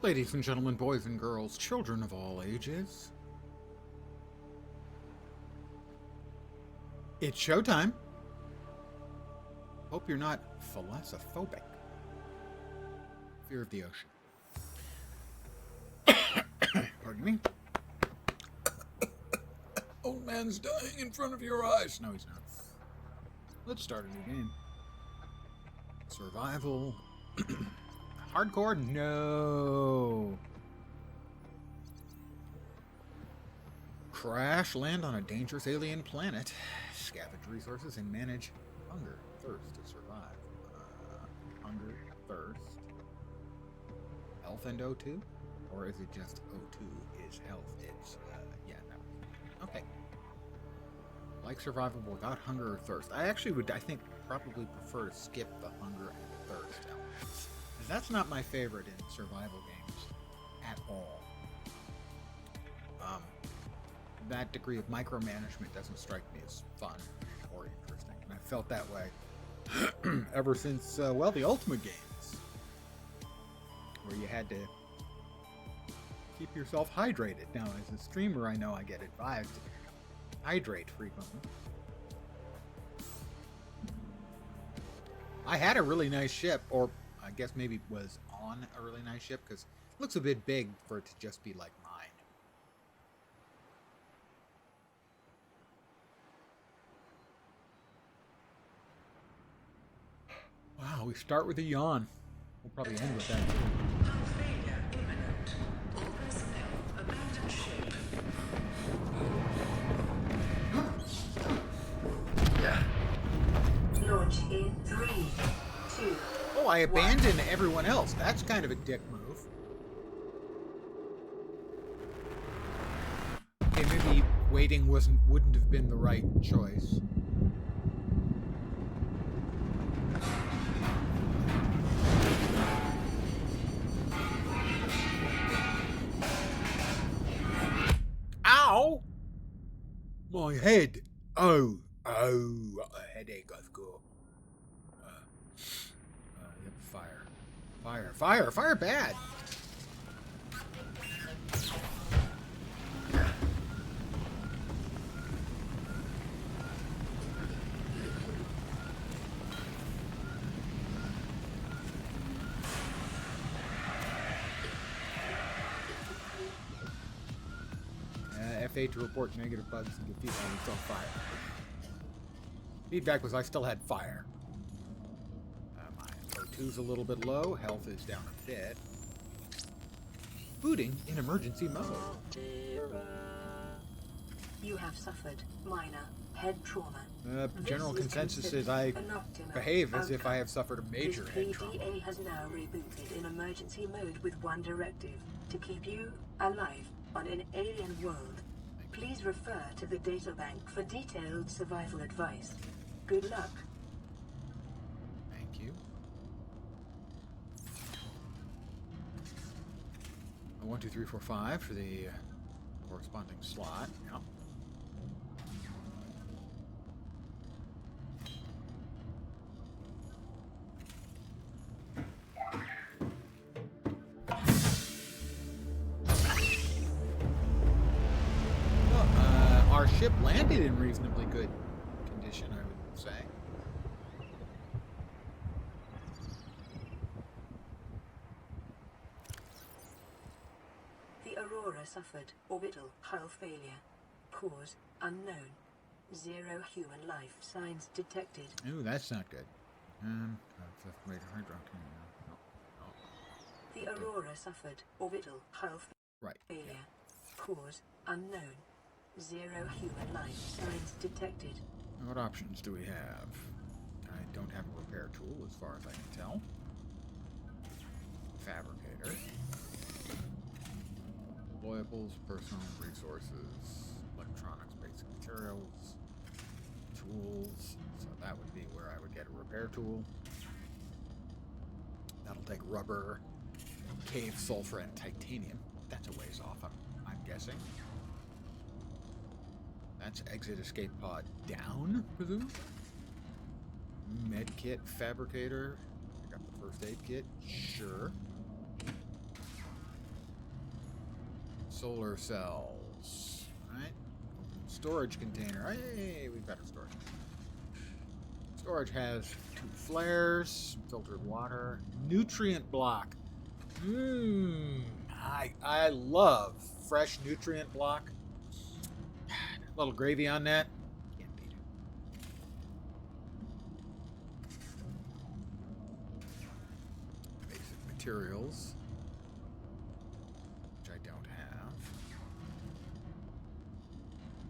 Ladies and gentlemen, boys and girls, children of all ages, it's showtime. Hope you're not thalassophobic. Fear of the ocean. Pardon me. Old man's dying in front of your eyes. No, he's not. Let's start a new game. Survival. Hardcore? No. Crash land on a dangerous alien planet. Scavenge resources and manage hunger, thirst to survive. Hunger, thirst. Health and O2? Or is it just O2 is health? It's, yeah, no. Okay. Like survival without hunger or thirst. I actually would, I think, probably prefer to skip the hunger and thirst elements. That's not my favorite in survival games at all. That degree of micromanagement doesn't strike me as fun or interesting. And I felt that way ever since, well, the Ultimate games, where you had to keep yourself hydrated. Now, as a streamer, I know I get advised to hydrate frequently. I had a really nice ship, or I guess maybe was on a really nice ship, because it looks a bit big for it to just be like mine. Wow, we start with a yawn. We'll probably end with that too. Failure imminent. All personnel abandon ship. Launch in 3, 2. Oh, I abandoned everyone else. That's kind of a dick move. Okay, maybe waiting wouldn't have been the right choice. Ow! My head. Oh, a headache I've got. Yep, fire bad. F8 to report negative bugs and give feedback when it's on fire. Feedback was I still had fire. My O2's a little bit low. Health is down a bit. Booting in emergency mode. You have suffered minor head trauma. General consensus is I behave as if I have suffered a major head trauma. PDA has now rebooted in emergency mode with one directive: to keep you alive on an alien world. Please refer to the databank for detailed survival advice. Good luck. Thank you. 1, 2, 3, 4, 5 for the corresponding slot. Yep. Our ship landed in reasonably good condition, I would say. The Aurora suffered orbital hull failure. Cause unknown. 0 human life signs detected. Ooh, that's not good. The Aurora suffered orbital hull Right. failure. Yeah. Cause unknown. 0 human life signs detected. What options do we have? I don't have a repair tool as far as I can tell. Fabricator. Deployables, personal resources, electronics, basic materials, tools. So that would be where I would get a repair tool. That'll take rubber, cave sulfur, and titanium. That's a ways off, I'm guessing. That's exit escape pod down, presume. Med kit, fabricator. I got the first aid kit. Sure. Solar cells. Right? Storage container. Hey, we've got a storage. Storage has 2 flares, filtered water, nutrient block. I love fresh nutrient block. A little gravy on that. Can't beat it. Basic materials, which I don't have.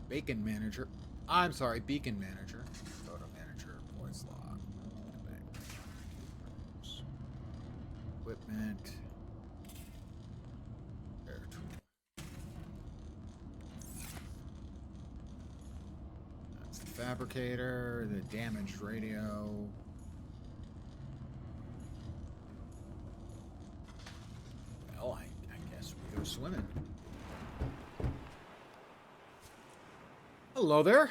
Bacon manager. I'm sorry, beacon manager. Photo manager. Voice log. Equipment. Air tool. That's the fabricator. The damaged radio. Well, I guess we go swimming. Hello there.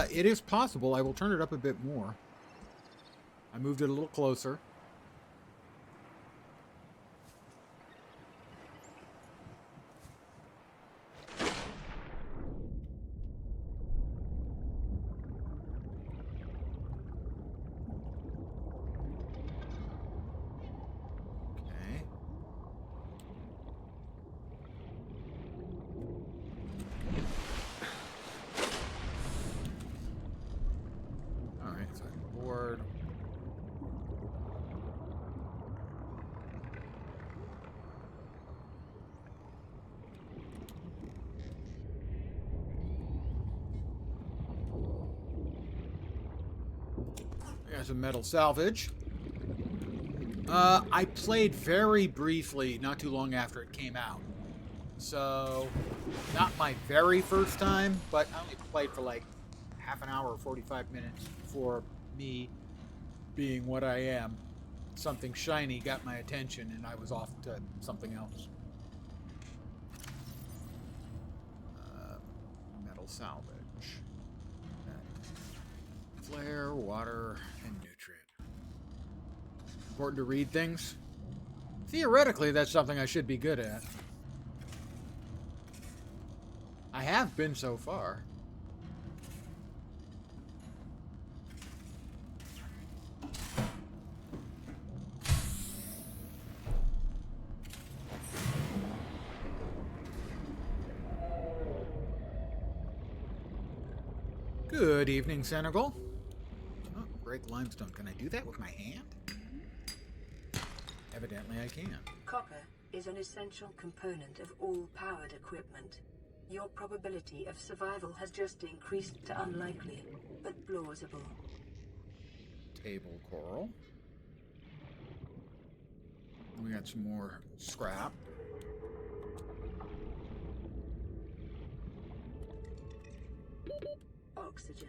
It is possible. I will turn it up a bit more. I moved it a little closer. Okay. Alright, so I'm bored. There's a metal salvage. I played very briefly not too long after it came out. So, not my very first time, but I only played for like half an hour or 45 minutes before me being what I am. Something shiny got my attention and I was off to something else. Metal salvage. Flare, water, and nutrient. Important to read things. Theoretically, that's something I should be good at. I have been so far. Good evening, Senegal. Oh, break limestone. Can I do that with my hand? Evidently I can. Copper is an essential component of all powered equipment. Your probability of survival has just increased to unlikely, but plausible. Table coral. We got some more scrap. Oxygen.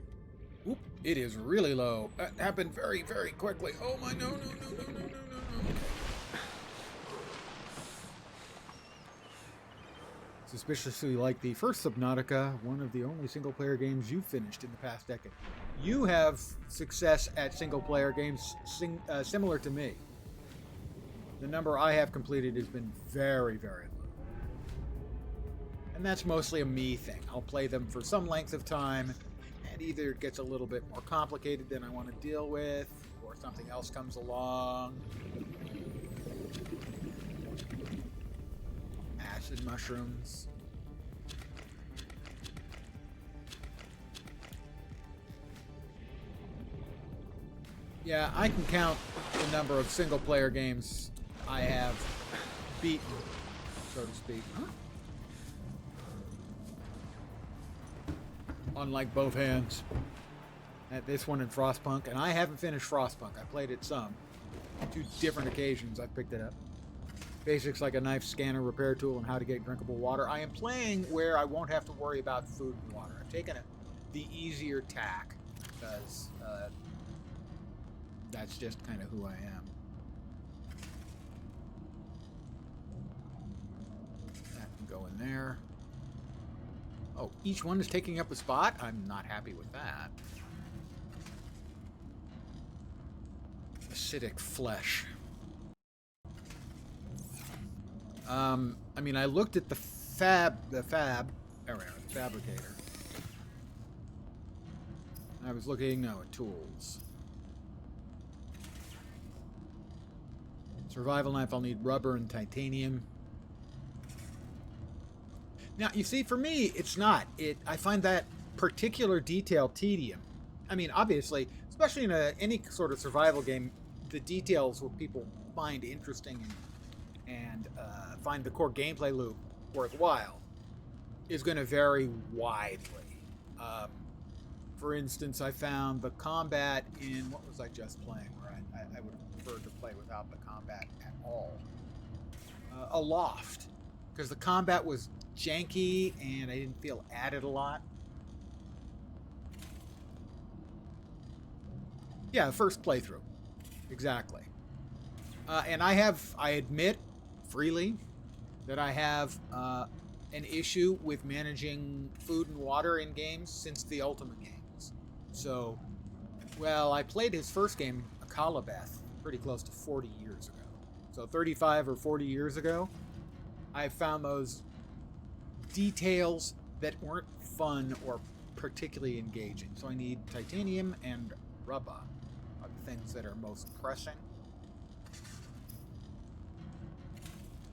Oop, it is really low. That happened very, very quickly. Oh my, no, no, no, no, no, no, no, no. Suspiciously like the first Subnautica, one of the only single-player games you've finished in the past decade. You have success at single-player games similar to me. The number I have completed has been very, very low. And that's mostly a me thing. I'll play them for some length of time, and either it gets a little bit more complicated than I want to deal with, or something else comes along. Acid mushrooms. Yeah, I can count the number of single-player games I have beaten, so to speak. Huh? On like both hands. At this one in Frostpunk, and I haven't finished Frostpunk. I played it some. 2 different occasions I picked it up. Basics like a knife, scanner, repair tool, and how to get drinkable water. I am playing where I won't have to worry about food and water. I've taken the easier tack because that's just kind of who I am. That can go in there. Oh, each one is taking up a spot? I'm not happy with that. Acidic flesh. I mean, I looked at the fabricator. I was looking, no, at tools. Survival knife, I'll need rubber and titanium. Now, you see, for me, it's not. I find that particular detail tedium. I mean, obviously, especially in any sort of survival game, the details what people find interesting and find the core gameplay loop worthwhile is going to vary widely. For instance, I found the combat in, what was I just playing, where I would have preferred to play without the combat at all. Aloft, because the combat was janky and I didn't feel added a lot. Yeah, first playthrough. Exactly. And I admit freely that I have an issue with managing food and water in games since the Ultimate games. So, well, I played his first game, Akalabeth, pretty close to 40 years ago. So 35 or 40 years ago, I found those details that weren't fun or particularly engaging. So I need titanium and rubber are the things that are most pressing.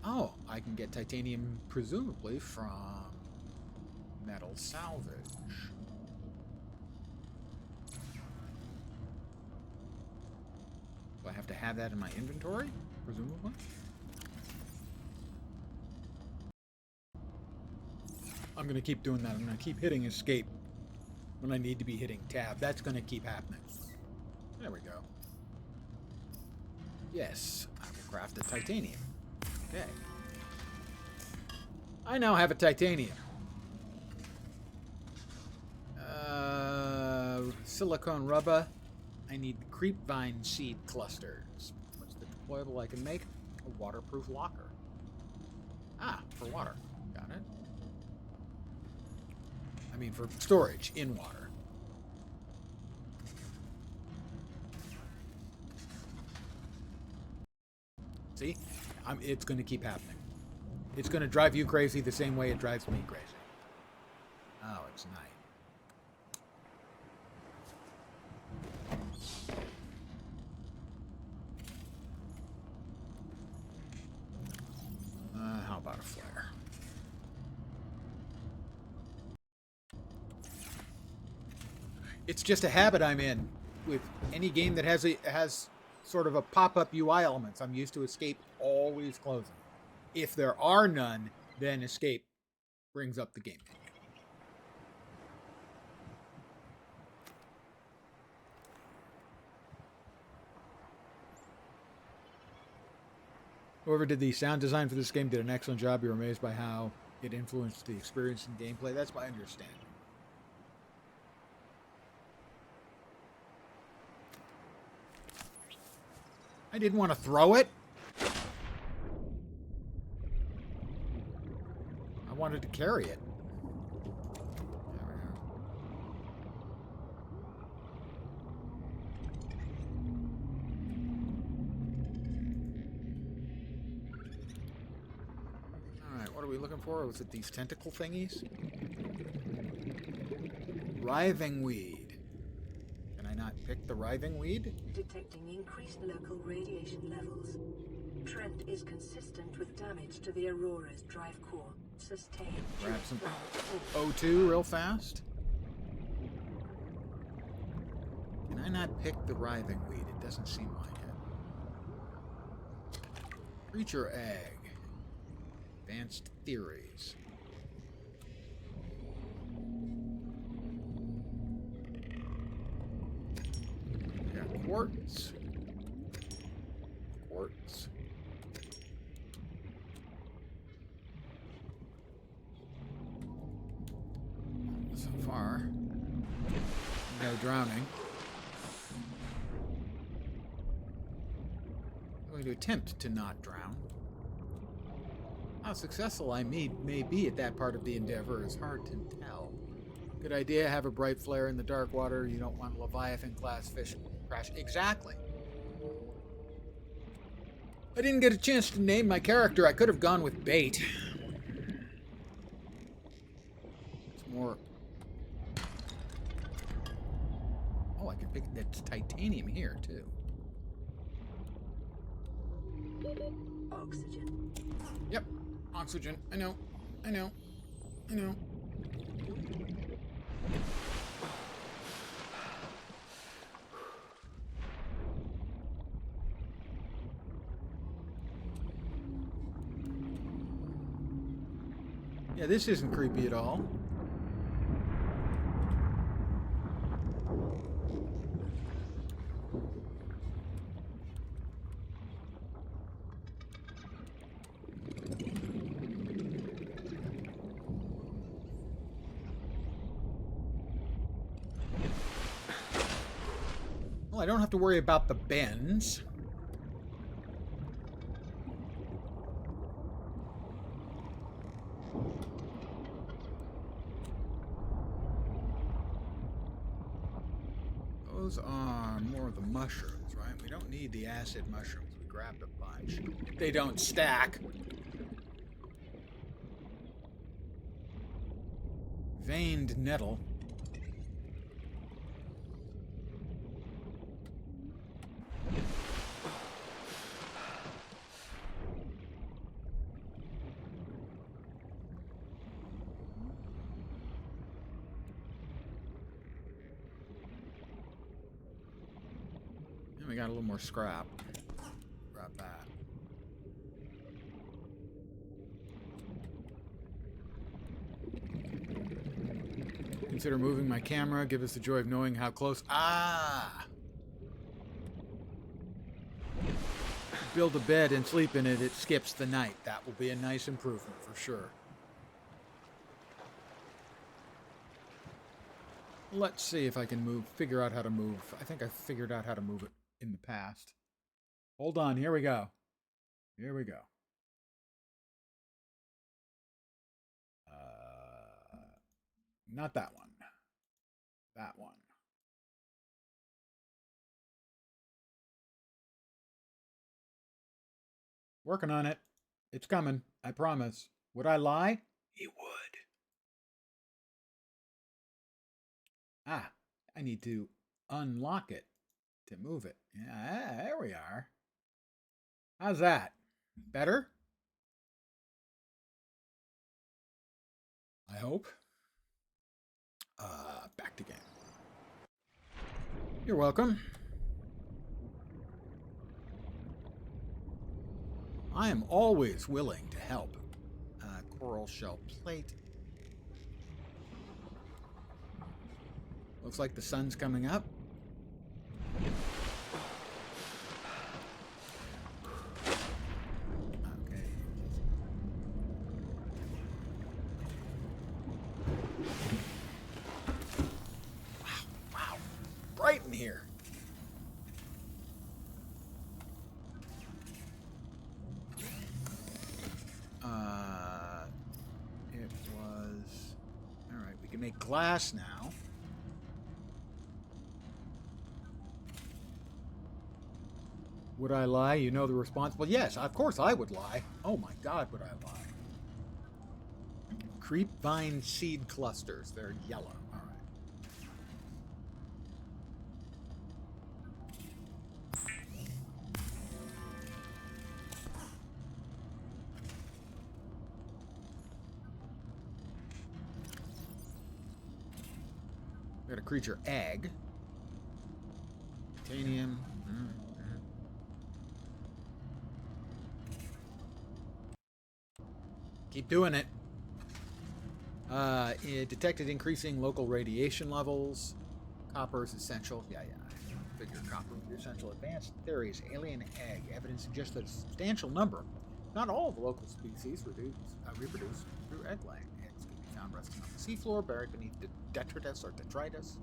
Oh, I can get titanium presumably from metal salvage. Do I have to have that in my inventory? Presumably? I'm going to keep doing that. I'm going to keep hitting escape when I need to be hitting tab. That's going to keep happening. There we go. Yes, I will craft a titanium. Okay. I now have a titanium. Silicone rubber. I need the creepvine seed clusters. What's the deployable I can make? A waterproof locker. Ah, for water. Got it. I mean, for storage in water. See? It's going to keep happening. It's going to drive you crazy the same way it drives me crazy. Oh, it's night. How about a flare? It's just a habit I'm in with any game that has sort of a pop-up UI elements. I'm used to escape always closing. If there are none, then escape brings up the game menu. Whoever did the sound design for this game did an excellent job. You're amazed by how it influenced the experience and gameplay. That's my understanding. I didn't want to throw it. I wanted to carry it. There we go. Alright, what are we looking for? Was it these tentacle thingies? Writhing weed. Can I not pick the writhing weed? Detecting increased local radiation levels. Trend is consistent with damage to the Aurora's drive core. Sustained. Grab some O2 real fast. Can I not pick the writhing weed? It doesn't seem like it. Creature egg. Advanced theories. We got quartz. Quartz. So far, no drowning. I'm going to attempt to not drown. How successful I may be at that part of the endeavor is hard to tell. Good idea, have a bright flare in the dark water. You don't want Leviathan-class fish crash. Exactly. I didn't get a chance to name my character. I could have gone with Bait. It's more... Oh, I can pick... That's titanium here, too. Oxygen. Yep. Oxygen. I know. Yeah, this isn't creepy at all. Well, I don't have to worry about the bends. Those are more of the mushrooms, right? We don't need the acid mushrooms. We grabbed a bunch. They don't stack. Veined nettle. And we got a little more scrap. Grab that. Consider moving my camera. Give us the joy of knowing how close. Ah! Build a bed and sleep in it. It skips the night. That will be a nice improvement for sure. Let's see if I can figure out how to move. I think I figured out how to move it in the past. Hold on. Here we go. Here we go. Not that one. That one. Working on it. It's coming. I promise. Would I lie? He would. Ah, I need to unlock it to move it. Yeah, there we are. How's that? Better? I hope. Back to game. You're welcome. I am always willing to help. Coral shell plate. Looks like the sun's coming up. Okay. Wow. Bright in here. It was... Alright, we can make glass now. Would I lie? You know the response. Well, yes, of course I would lie. Oh my God, would I lie? Creep vine seed clusters. They're yellow. All right. Got a creature egg. Titanium. Keep doing it. It detected increasing local radiation levels. Copper is essential. Yeah. Figure copper would be essential. Advanced theories. Alien egg. Evidence suggests that a substantial number, not all of the local species, reproduce through egg laying. Eggs can be found resting on the seafloor, buried beneath detritus or detritus,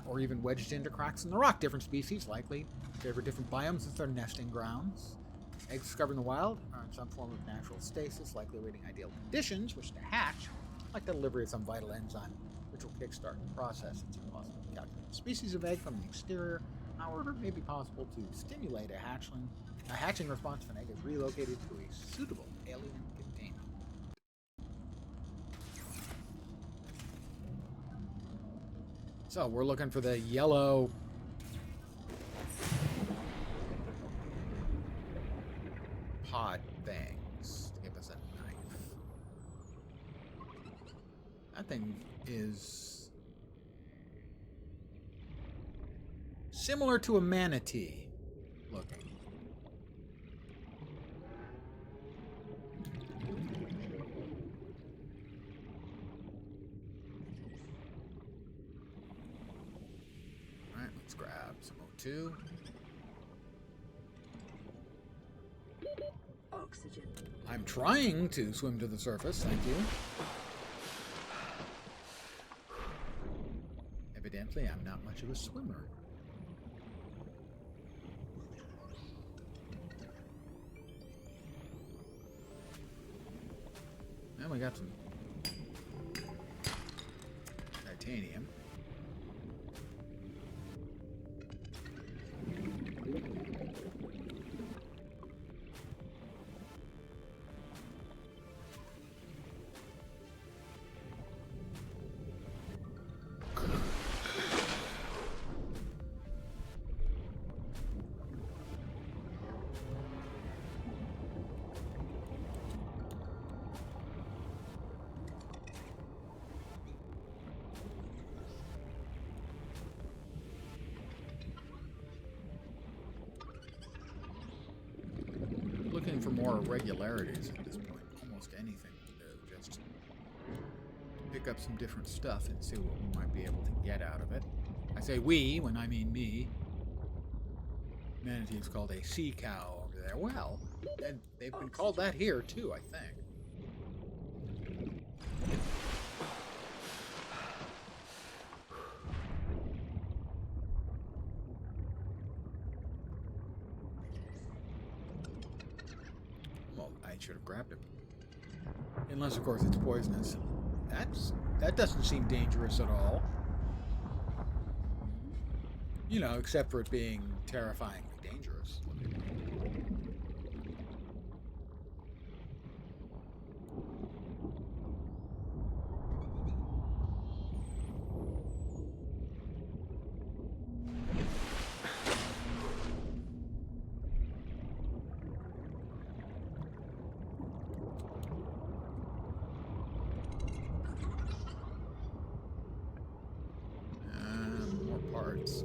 or even wedged into cracks in the rock. Different species likely favor different biomes as their nesting grounds. Eggs discovered in the wild are in some form of natural stasis, likely awaiting ideal conditions, which to hatch, like the delivery of some vital enzyme, which will kickstart the process. It's impossible to calculate the species of egg from the exterior. However, it may be possible to stimulate a hatchling A hatching response fin egg is relocated to a suitable alien containment. So we're looking for the yellow pod things to give us a knife. That thing is similar to a manatee looking. Alright, let's grab some O2. Oxygen. I'm trying to swim to the surface, thank you. Evidently, I'm not much of a swimmer. And we got some titanium. Looking for more irregularities at this point. Almost anything to do. Just pick up some different stuff and see what we might be able to get out of it. I say we when I mean me. Manatee's called a sea cow over there. Well, they've been called that here too, I think. Well, I should have grabbed him. Unless, of course, it's poisonous. That doesn't seem dangerous at all. You know, except for it being terrifyingly dangerous. More parts.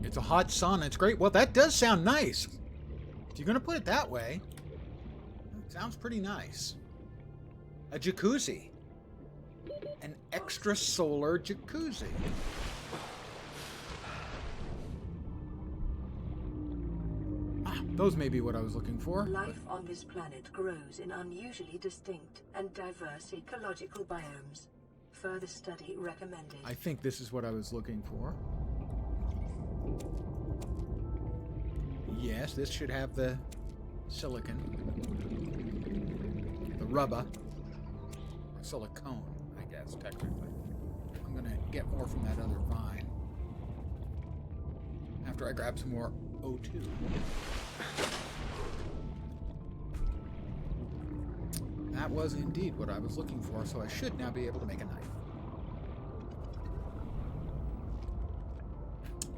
It's a hot sun. It's great. Well, that does sound nice. If you're going to put it that way, it sounds pretty nice. A jacuzzi. An extrasolar jacuzzi. Ah, those may be what I was looking for. Life on this planet grows in unusually distinct and diverse ecological biomes. Further study recommended. I think this is what I was looking for. Yes, this should have the silicon. The rubber. Or silicone, I guess, technically. I'm going to get more from that other vine. After I grab some more O2. That was indeed what I was looking for, so I should now be able to make a knife.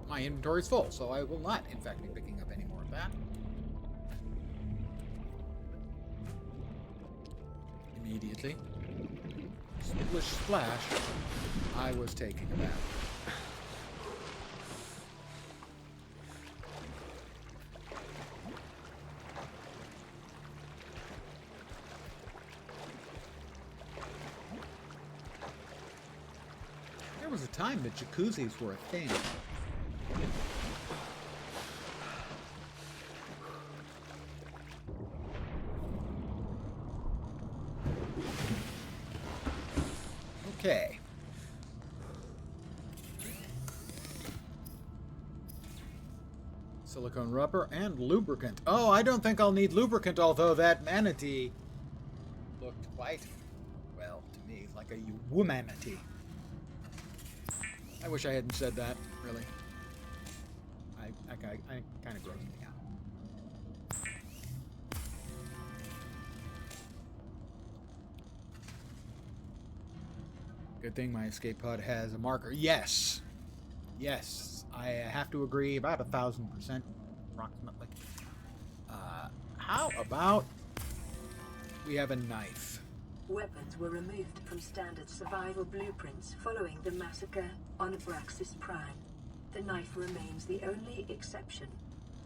My inventory's full, so I will not, in fact, be picking up any more of that. Immediately. Splish splash, I was taking a bath. There was a time that jacuzzis were a thing. Okay. Silicone rubber and lubricant. Oh, I don't think I'll need lubricant, although that manatee looked quite, well, Subnautica, you womanity. I wish I hadn't said that, really. I kind of grossed me out. Good thing my escape pod has a marker. Yes! Yes, I have to agree, about 1,000%, approximately. How about we have a knife? Weapons were removed from standard survival blueprints following the massacre on Abraxas Prime. The knife remains the only exception.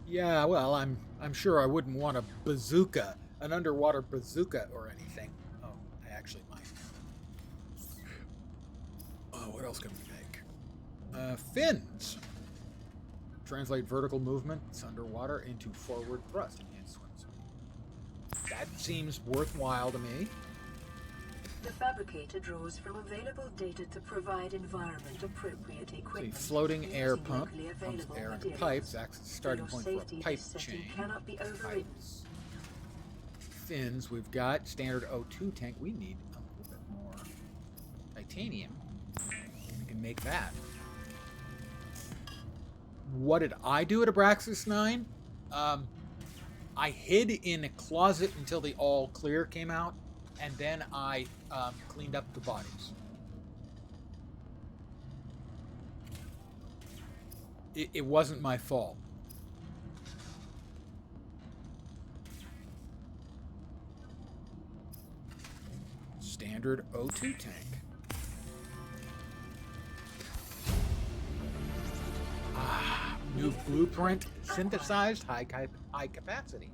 Yeah, well, I'm sure I wouldn't want a bazooka, an underwater bazooka or anything. Oh, I actually might. What else can we make? Fins. Translate vertical movements underwater into forward thrust. Enhanced swim speed. That seems worthwhile to me. The fabricator draws from available data to provide environment-appropriate equipment. See, floating air using pump locally pumps available air into materials. pipes. Acts as a starting For point your for a safety, pipe this setting chain. cannot be overridden. Pipes. Fins. We've got standard O2 tank. We need a little bit more titanium. We can make that. What did I do at Abraxas 9? I hid in a closet until the all clear came out, and then I cleaned up the bodies. It wasn't my fault. Standard O2 tank. New blueprint, synthesized, high capacity.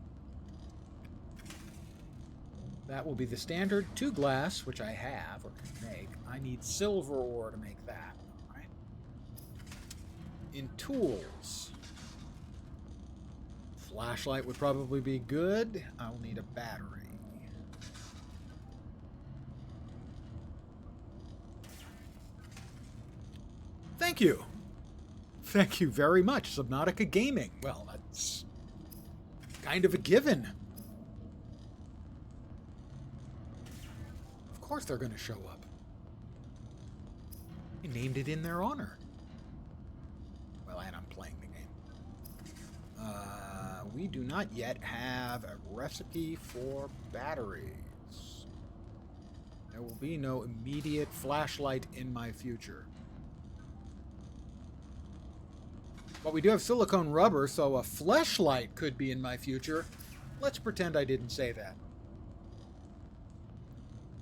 That will be the standard 2 glass, which I have or can make. I need silver ore to make that. All right. In tools, flashlight would probably be good. I'll need a battery. Thank you. Thank you very much, Subnautica Gaming. Well, that's kind of a given. Of course they're going to show up. I named it in their honor. Well, and I'm playing the game. We do not yet have a recipe for batteries. There will be no immediate flashlight in my future. But we do have silicone rubber, so a fleshlight could be in my future. Let's pretend I didn't say that.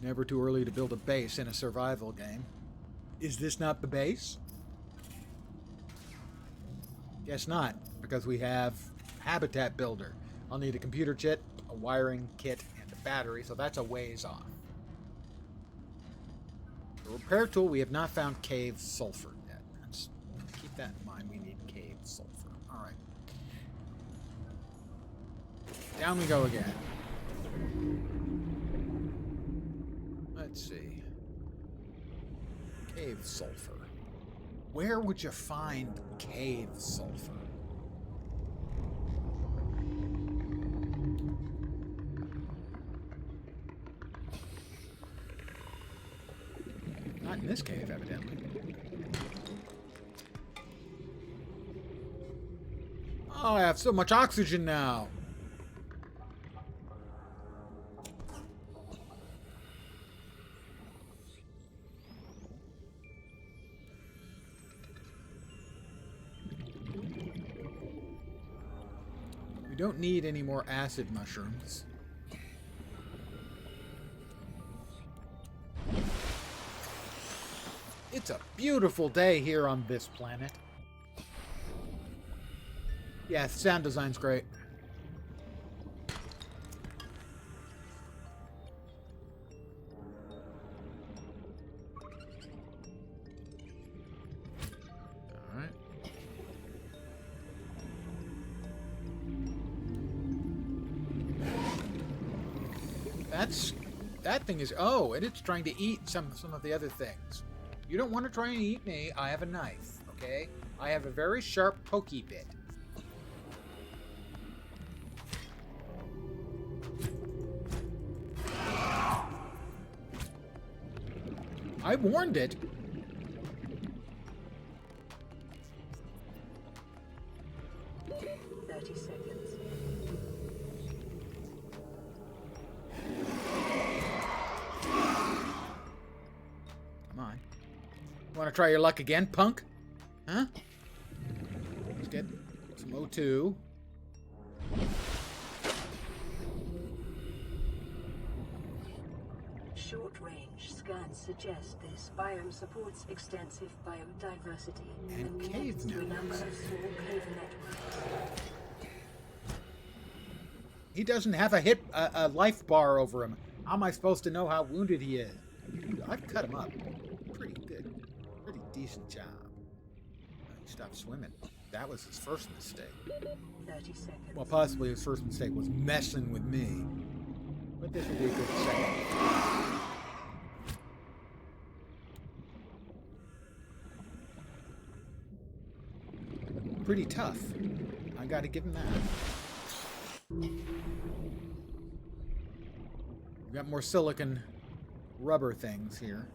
Never too early to build a base in a survival game. Is this not the base? Guess not, because we have Habitat Builder. I'll need a computer chip, a wiring kit, and a battery, so that's a ways off. The repair tool, we have not found cave sulfur yet. Let's keep that in mind. We need cave sulfur. All right. Down we go again. Let's see. Cave sulfur. Where would you find cave sulfur? Not in this cave, evidently. Oh, I have so much oxygen now. We don't need any more acid mushrooms. It's a beautiful day here on this planet. Yeah, the sound design's great. Alright. That thing is... Oh, and it's trying to eat some of the other things. You don't want to try and eat me. I have a knife, okay? I have a very sharp pokey bit. I warned it. Come on. Want to try your luck again, punk? Huh? Let's get some O2. Short-range scans suggest this biome supports extensive biodiversity And connects cave to a number of networks. small cave networks. He doesn't have a life bar over him. How am I supposed to know how wounded he is? I've cut him up. Pretty good. Pretty decent job. He stopped swimming. That was his first mistake. 30 seconds. Well, possibly his first mistake was messing with me. But this would be a good second. Pretty tough. I gotta give him that. We've got more silicon rubber things here.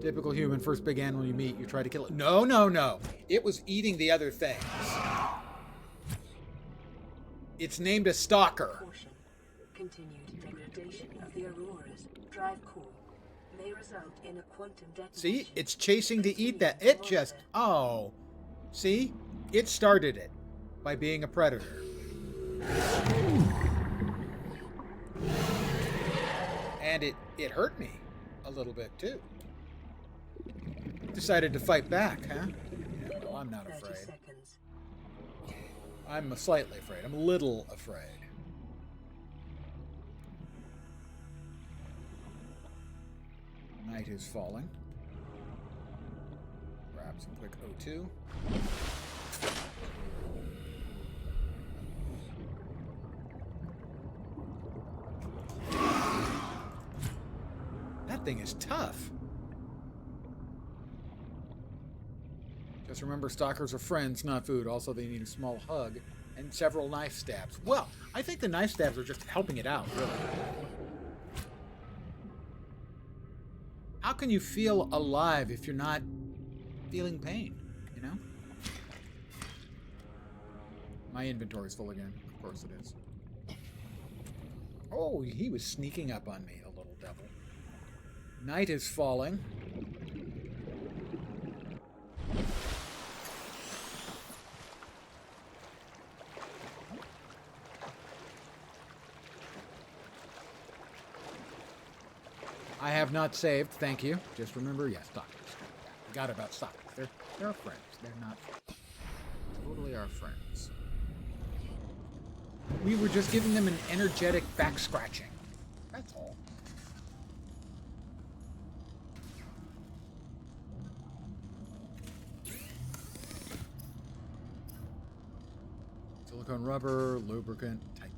Typical human, first big animal you meet, you try to kill it. No, no, no. It was eating the other things. It's named a stalker. Caution. Continued degradation of the aurora's drive core may result in a quantum detonation. See? It's chasing to eat that. It just... Oh. See? It started it by being a predator. And it hurt me a little bit, too. Decided to fight back, huh? Yeah, well, I'm not 30 afraid. seconds. I'm slightly afraid. I'm a little afraid. Night is falling. Grab some quick O2. That thing is tough. Just remember, stalkers are friends, not food. Also, they need a small hug and several knife stabs. Well, I think the knife stabs are just helping it out, really. How can you feel alive if you're not feeling pain, you know? My inventory's full again. Of course it is. Oh, he was sneaking up on me, a little devil. Night is falling. I have not saved, thank you. Just remember, yes, stalkers. Forgot about stalkers. They're our friends. They're not totally our friends. We were just giving them an energetic back scratching. That's all. Silicone rubber, lubricant, titanium.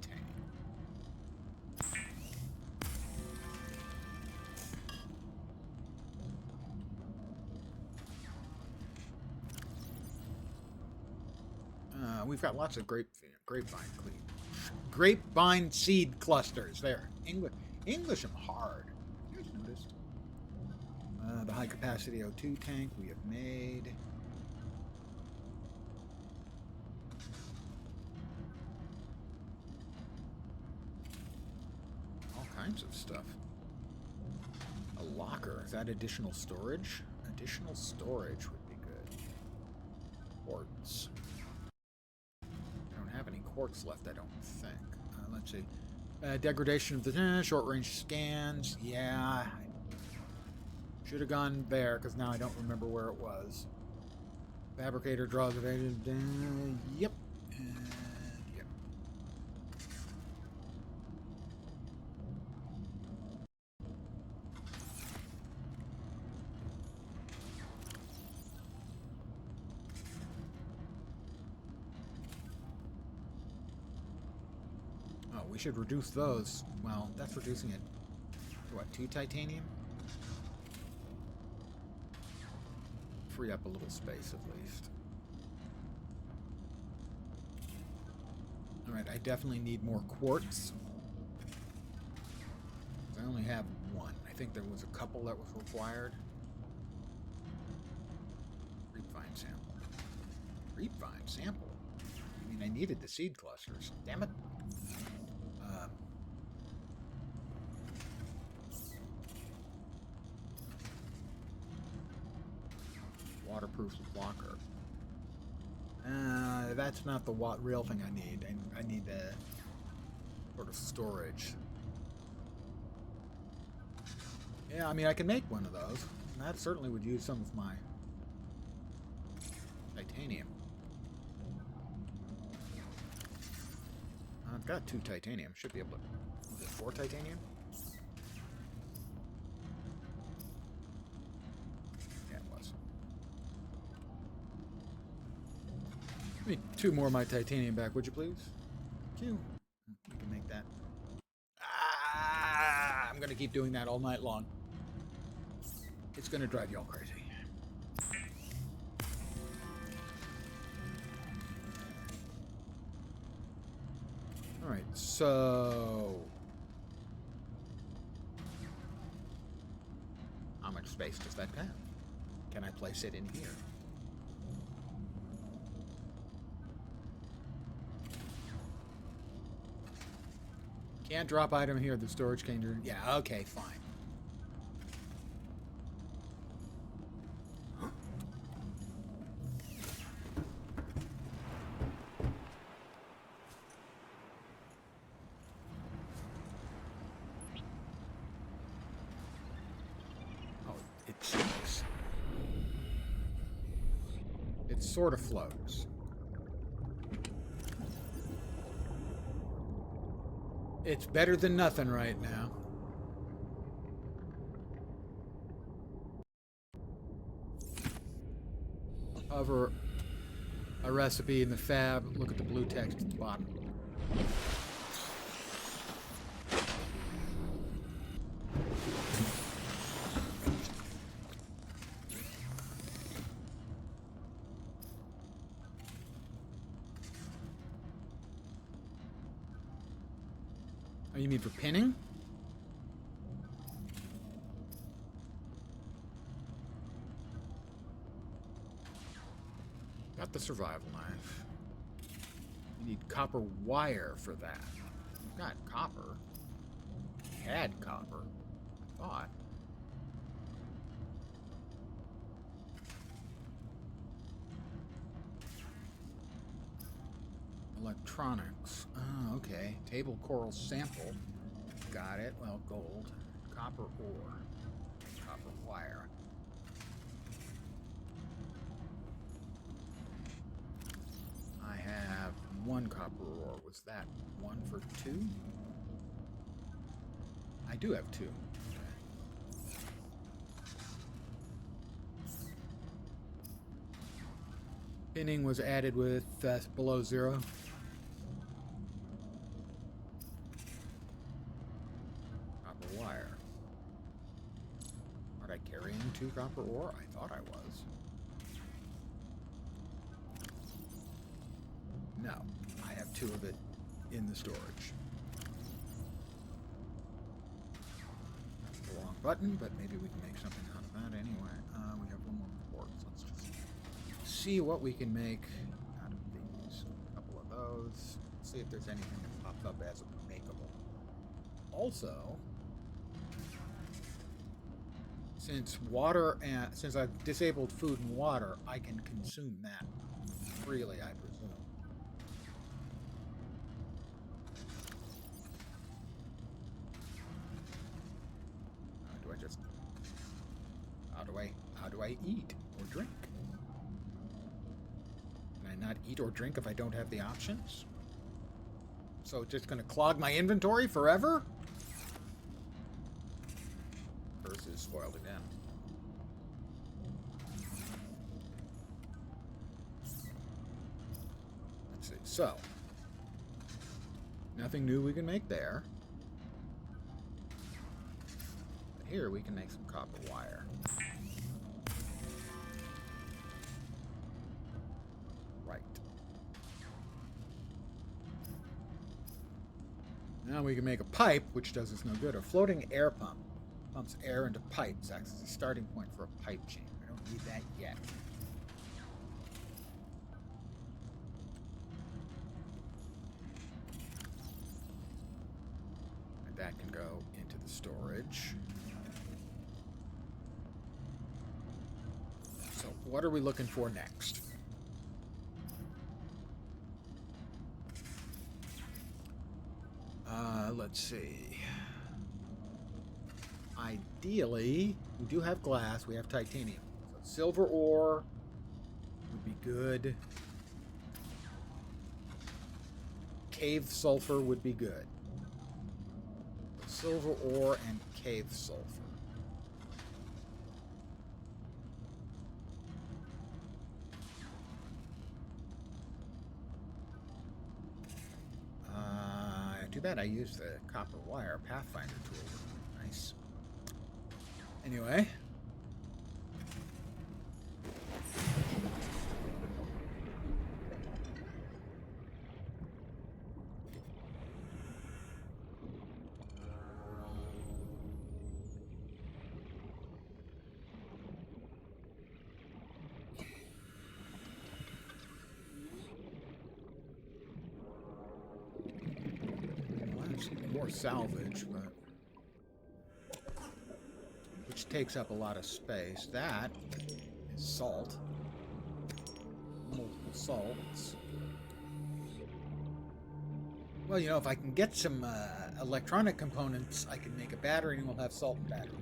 We've got lots of grapevine seed clusters there. English am hard. You guys noticed? The high capacity O2 tank we have made. All kinds of stuff. A locker. Is that additional storage? Additional storage would be good. Quartz. Have any quartz left, I don't think. Let's see. Degradation of the short-range scans. Yeah. Should have gone there, because now I don't remember where it was. Fabricator draws evaded. Yep. Yep. We should reduce those. Well, that's reducing it to what, 2 titanium? Free up a little space at least. Alright, I definitely need more quartz. I only have one. I think there was a couple that was required. Grapevine sample. Grapevine sample? I mean, I needed the seed clusters. Damn it. Waterproof blocker. That's not the real thing I need. I need the sort of storage. Yeah, I mean, I can make one of those. And that certainly would use some of my titanium. I've got 2 titanium. Should be able to... Is it 4 titanium? Yeah, it was. Give me 2 more of my titanium back, would you please? Thank you. We can make that. I'm going to keep doing that all night long. It's going to drive you all crazy. All right, so how much space does that have? Can I place it in here? Can't drop item here. The storage container. Yeah, okay, fine. It sort of floats. It's better than nothing right now. Hover a recipe in the fab. Look at the blue text at the bottom. Oh, you mean for pinning? Got the survival knife. You need copper wire for that. You've got copper. Had copper. I thought. Electronics. Oh, okay. Table coral sample. Got it. Well, gold. Copper ore. Copper wire. I have 1 copper ore. Was that 1 for 2? I do have 2. Pinning was added with below 0. Copper wire. Aren't I carrying 2 copper ore? I thought I was. No, I have 2 of it in the storage. That's the wrong button, but maybe we can make something out of that anyway. We have 1 more port, so let's just see what we can make out of these. A couple of those. See if there's anything that pops up as makeable. Also, since I've disabled food and water, I can consume that freely, I presume. How do I eat or drink? Can I not eat or drink if I don't have the options? So it's just going to clog my inventory forever? Curse is spoiled again. Let's see. So, nothing new we can make there. But here we can make some copper wire. Now we can make a pipe, which does us no good. A floating air pump pumps air into pipes, acts as a starting point for a pipe chamber. I don't need that yet. And that can go into the storage. So what are we looking for next? Let's see. Ideally, we do have glass. We have titanium. So silver ore would be good. Cave sulfur would be good. Silver ore and cave sulfur. Too bad I used the copper wire Pathfinder tool. Nice. Anyway. More salvage, but which takes up a lot of space. That is salt. Multiple salts. Well, you know, if I can get some electronic components, I can make a battery and we'll have salt and battery.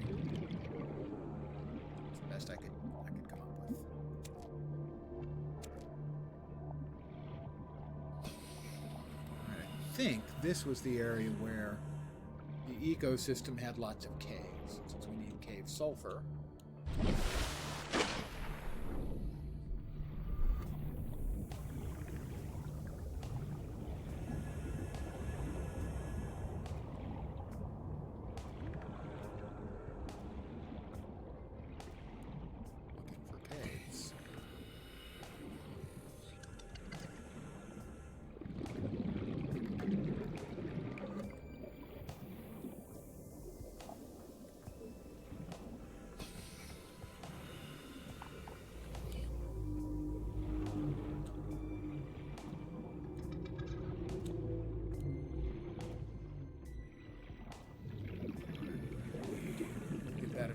That's the best I could come up with. I think this was the area where the ecosystem had lots of caves. Since we need cave sulfur. Looking for caves.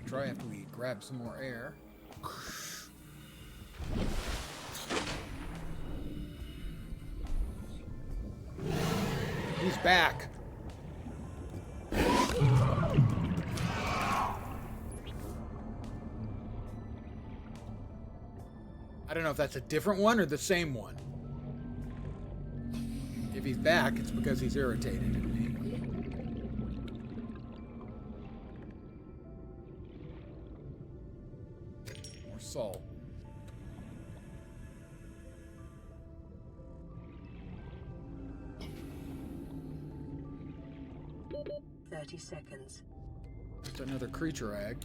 Try after we grab some more air. He's back. I don't know if that's a different one or the same one. If he's back, it's because he's irritated at me. Salt. 30 seconds. Just another creature egg.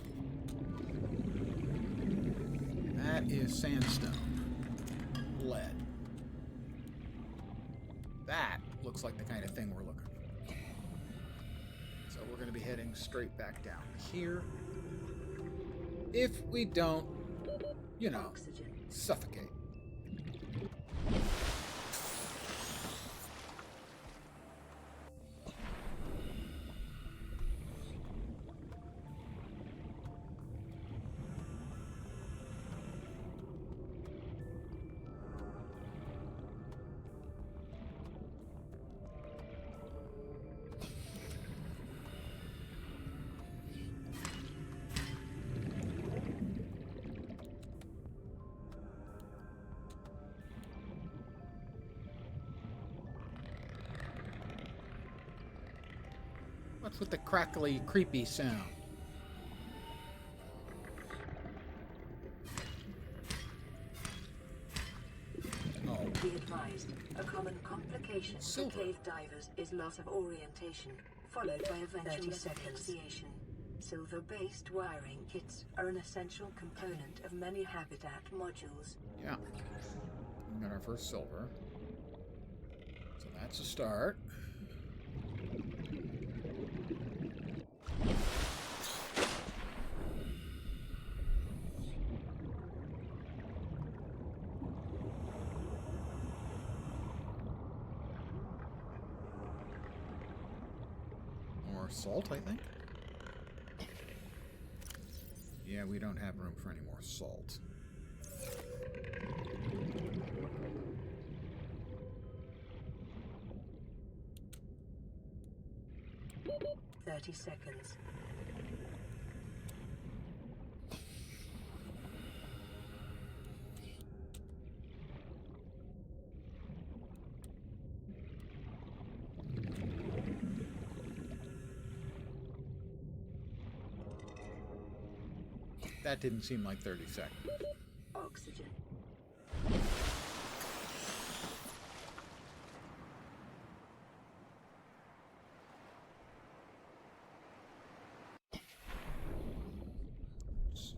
That is sandstone. Lead. That looks like the kind of thing we're looking for. So we're going to be heading straight back down here. If we don't, you know, suffocate. What's with the crackly, creepy sound? Oh. Be advised, a common complication Silver. for cave divers is loss of orientation, followed by eventual asphyxiation. Silver-based wiring kits are an essential component of many habitat modules. Yeah. We got our first silver. So that's a start. more salt, I think. Yeah, we don't have room for any more salt. 30 seconds. That didn't seem like 30 seconds. Oxygen. Let's see.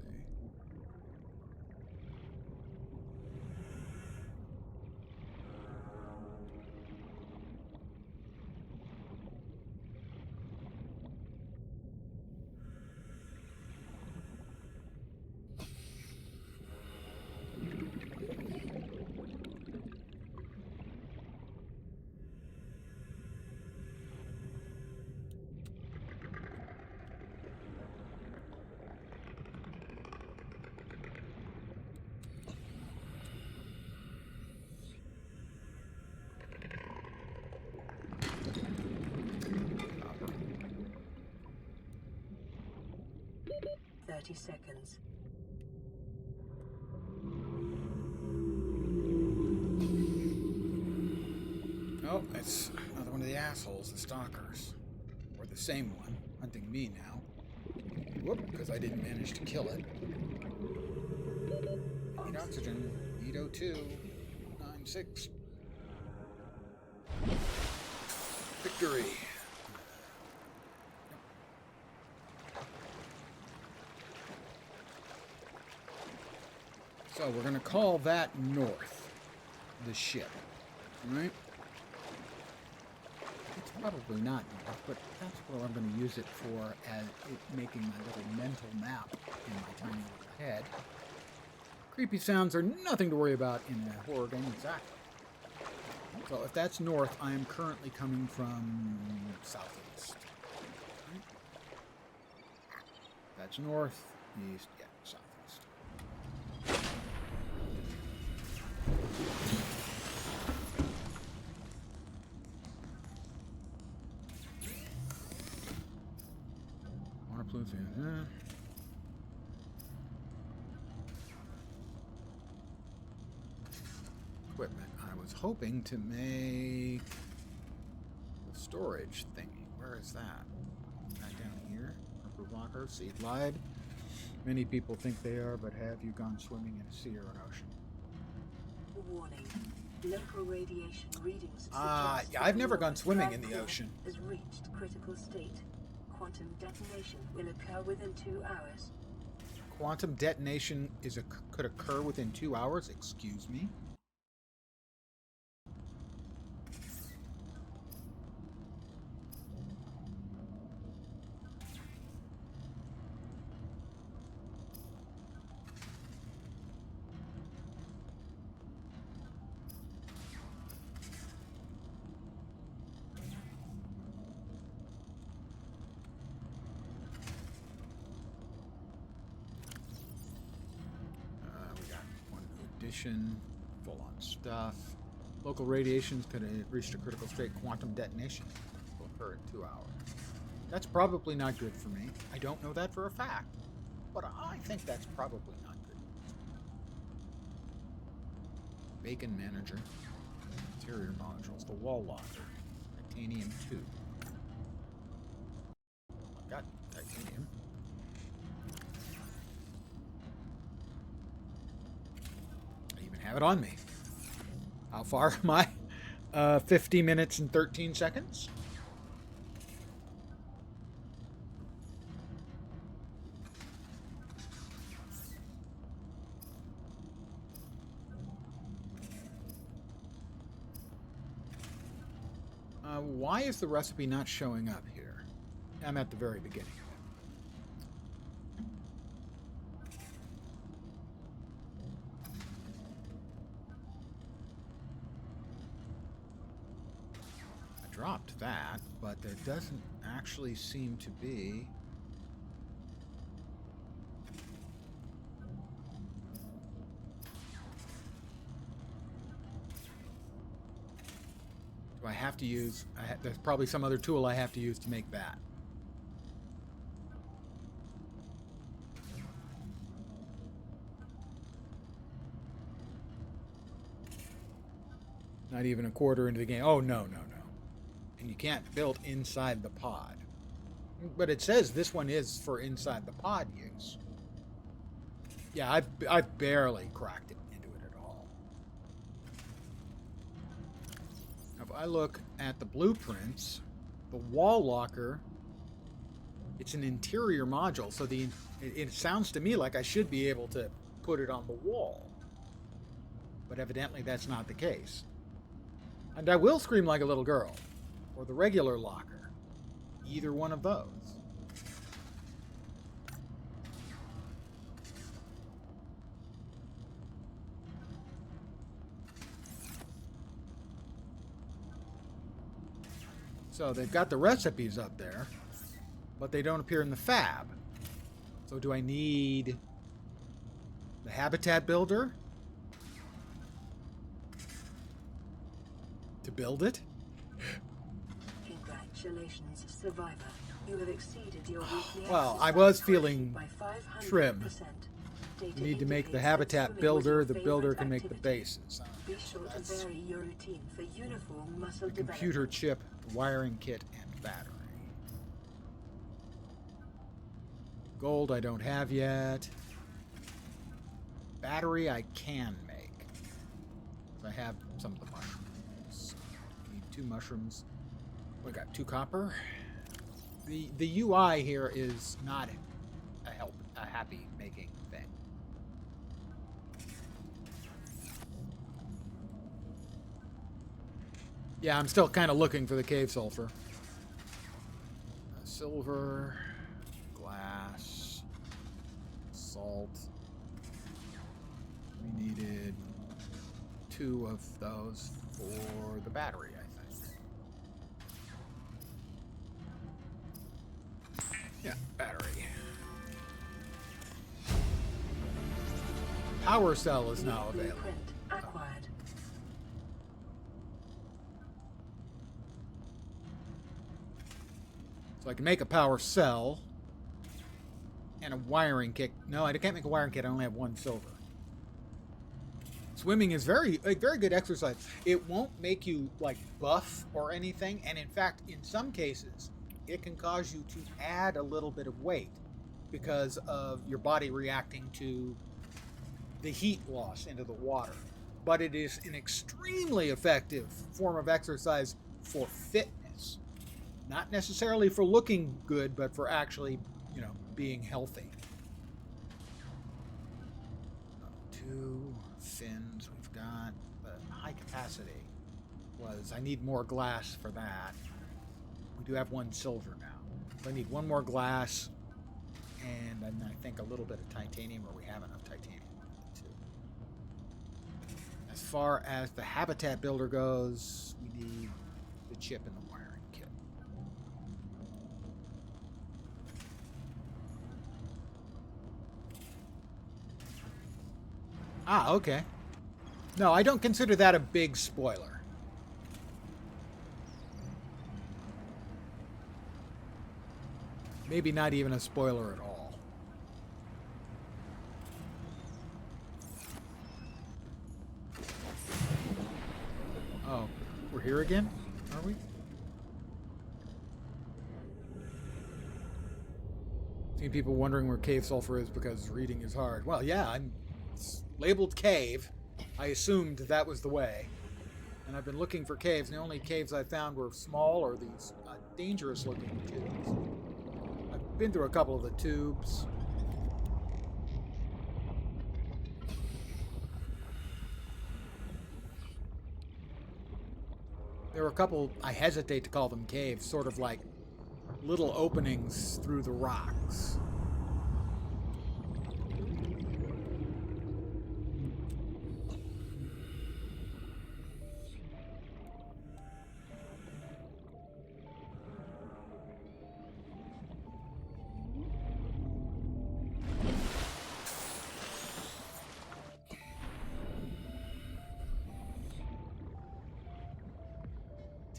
Copper. 30 seconds. Oh, it's another one of the assholes, the stalkers. Or the same one, hunting me now. Whoop, because I didn't manage to kill it. Need oxygen. Need O2. 96. Victory. So we're going to call that north, the ship, right? It's probably not north, but that's what I'm going to use it for, as it making my little mental map in my tiny little head. Creepy sounds are nothing to worry about in a horror game, exactly. So if that's north, I am currently coming from southeast. Right? That's north, east, yeah, southeast. Water pollution, equipment. I was hoping to make the storage thingy. Where is that? That down here? Purple blocker, seed lied. Many people think they are, but have you gone swimming in a sea or an ocean? Warning. Local radiation readings Yeah, suggest I've never the gone swimming in the drive ocean. has reached critical state. Quantum detonation will occur within 2 hours. Quantum detonation could occur within 2 hours? Excuse me? We got one new addition, full on stuff. Local radiations could have reached a critical state. Quantum detonation will occur in 2 hours. That's probably not good for me. I don't know that for a fact, but I think that's probably not good. Bacon manager, interior modules, the wall locker, titanium 2. I've got titanium. I even have it on me. How far am I? 50 minutes and 13 seconds. Why is the recipe not showing up here? I'm at the very beginning of it. I dropped that, but there doesn't actually seem to be... Do I have to use... there's probably some other tool I have to use to make that. Not even a quarter into the game. Oh, no. And you can't build inside the pod. But it says this one is for inside the pod use. Yeah, I barely cracked it into it at all. Now, if I look at the blueprints, the wall locker, it's an interior module, so it sounds to me like I should be able to put it on the wall. But evidently that's not the case. And I will scream like a little girl. Or the regular locker. Either one of those. So they've got the recipes up there, but they don't appear in the fab. So do I need the habitat builder to build it? Congratulations, survivor. You have exceeded your weekly Well, I was feeling by 500%. trim. You need to make the habitat builder. The builder can make the bases. Be sure to vary your routine for uniform muscle The computer chip, wiring kit, and battery. Gold I don't have yet. Battery I can make. I have some of the mushrooms. Need 2 mushrooms. We got 2 copper. The UI here is not a happy making thing. Yeah, I'm still kind of looking for the cave sulfur. Silver, glass, salt. We needed 2 of those for the battery, I think. Yeah, battery. Power cell is now available. Acquired. So I can make a power cell and a wiring kit. No, I can't make a wiring kit. I only have 1 silver. Swimming is very good exercise. It won't make you like buff or anything, and in fact, in some cases, it can cause you to add a little bit of weight because of your body reacting to the heat loss into the water. But it is an extremely effective form of exercise for fitness. Not necessarily for looking good, but for actually, being healthy. 2 fins we've got. The high capacity was, I need more glass for that. We do have 1 silver now. So I need 1 more glass, and then I think a little bit of titanium, or we have enough titanium too. As far as the habitat builder goes, we need the chip and the wiring kit. Ah, okay. No, I don't consider that a big spoiler. Maybe not even a spoiler at all. Oh, we're here again? Are we? Seen people wondering where cave sulfur is because reading is hard. Well, yeah, it's labeled cave. I assumed that was the way. And I've been looking for caves, and the only caves I found were small or these dangerous-looking tubes. I've been through a couple of the tubes. There were a couple, I hesitate to call them caves, sort of like little openings through the rocks.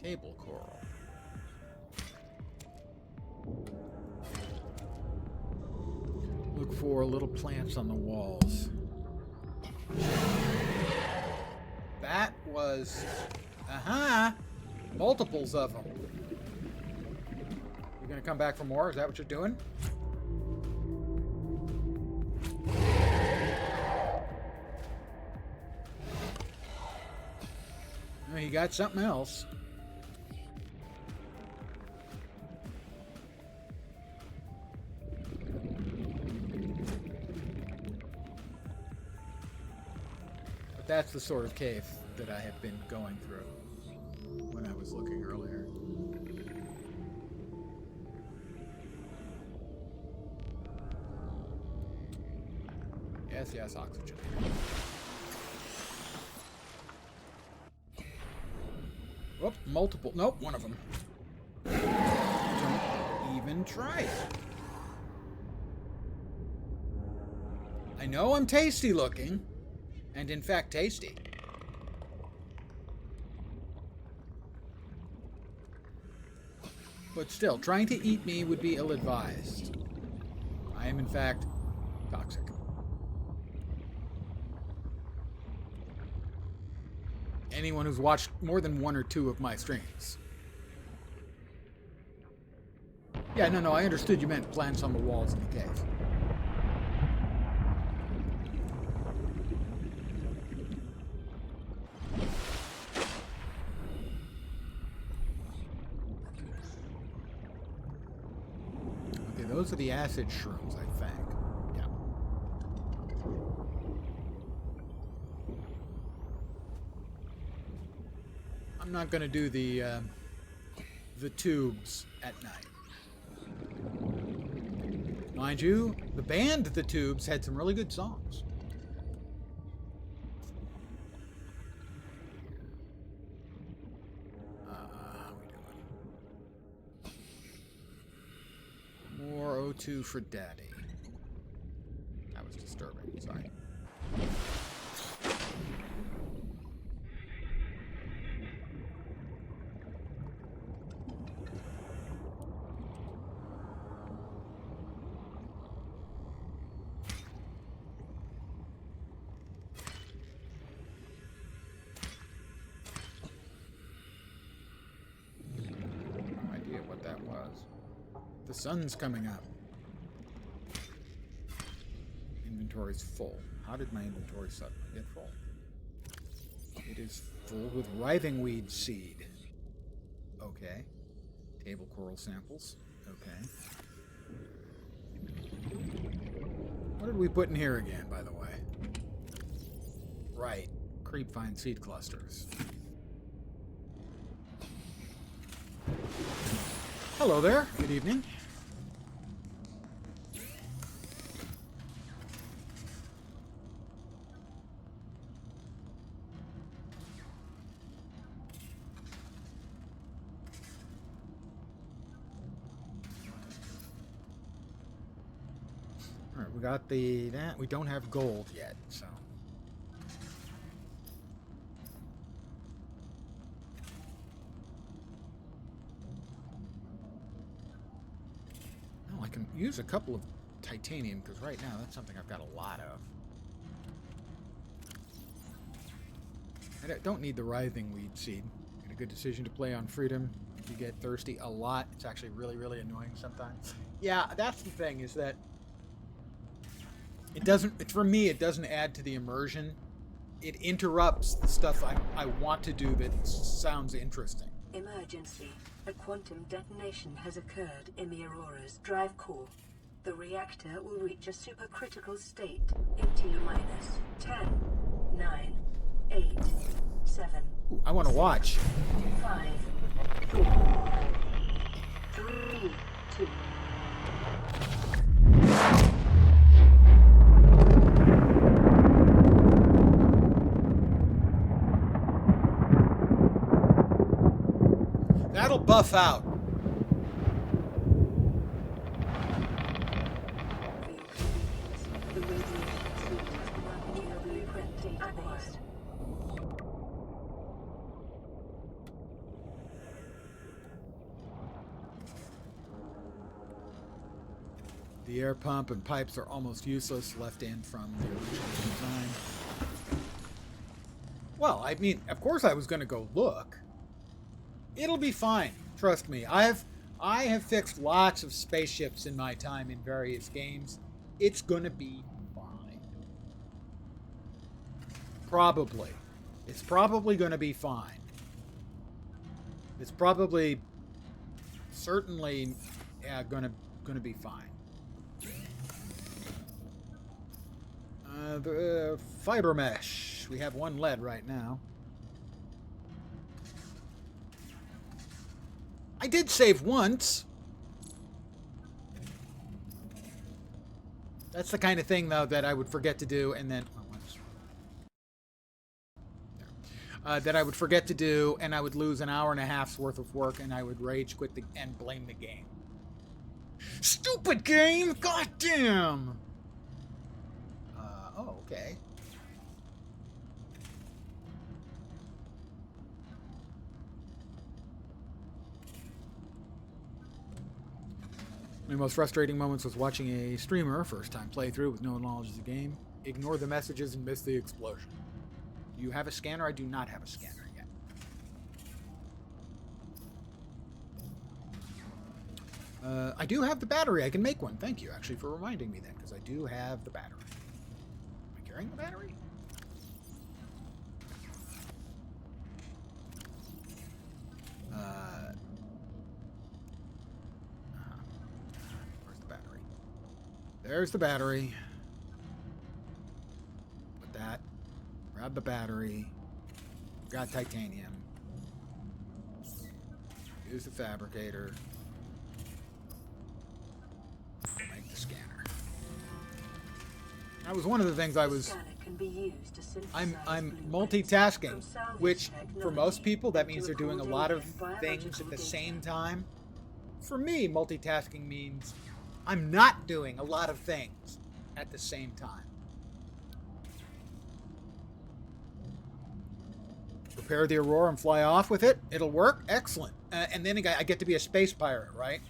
Table coral. Look for little plants on the walls. That was... multiples of them. You gonna come back for more? Is that what you're doing? Oh, you got something else. But that's the sort of cave that I have been going through when I was looking earlier. Yes, oxygen. Whoop, multiple. Nope, one of them. Don't even try it. I know I'm tasty looking, and in fact tasty. But still, trying to eat me would be ill-advised. I am in fact toxic. Anyone who's watched more than one or two of my streams. Yeah, no, I understood you meant plants on the walls in the cave. Okay, those are the acid shrooms, I think. Yeah. I'm not going to do the tubes at night. Mind you, the band The Tubes had some really good songs. How we doing? More O2 for Daddy. That was disturbing, sorry. The sun's coming up. Inventory's full. How did my inventory suddenly get full? It is full with writhing weed seed. Okay. Table coral samples. Okay. What did we put in here again, by the way? Right. Creepvine seed clusters. Hello there. Good evening. All right, we got that. We don't have gold yet, so. I can use a couple of titanium, because right now that's something I've got a lot of. I don't need the writhing weed seed. Made a good decision to play on freedom. You get thirsty a lot. It's actually really, really annoying sometimes. Yeah, that's the thing, is that it doesn't, for me, it doesn't add to the immersion. It interrupts the stuff I want to do that sounds interesting. Emergency. A quantum detonation has occurred in the Aurora's drive core. The reactor will reach a supercritical state in T-minus 10, 9, 8, 7. I want to watch. 5, 4, 3, 2. That'll buff out. The air pump and pipes are almost useless, left in from the original design. Well, I mean, of course I was going to go look. It'll be fine. Trust me. I have fixed lots of spaceships in my time in various games. It's going to be fine. Probably. It's probably going to be fine. It's probably, certainly, going to be fine. The fiber mesh. We have one lead right now. I did save once. That's the kind of thing, though, that I would forget to do, and then... that I would forget to do, and I would lose an hour and a half's worth of work, and I would rage quit and blame the game. Stupid game! Goddamn! Oh, okay. My most frustrating moments was watching a streamer, first-time playthrough with no knowledge of the game, ignore the messages and miss the explosion. Do you have a scanner? I do not have a scanner yet. I do have the battery. I can make one. Thank you, actually, for reminding me then, because I do have the battery. Am I carrying the battery? Where's the battery? There's the battery. Put that. Grab the battery. Got titanium. Use the fabricator. Make the scanner. That was one of the things I was... I'm multitasking, which for most people that means they're doing a lot of things at the same time. For me, multitasking means I'm not doing a lot of things at the same time. Prepare the Aurora and fly off with it. It'll work. Excellent. And then I get to be a space pirate, right?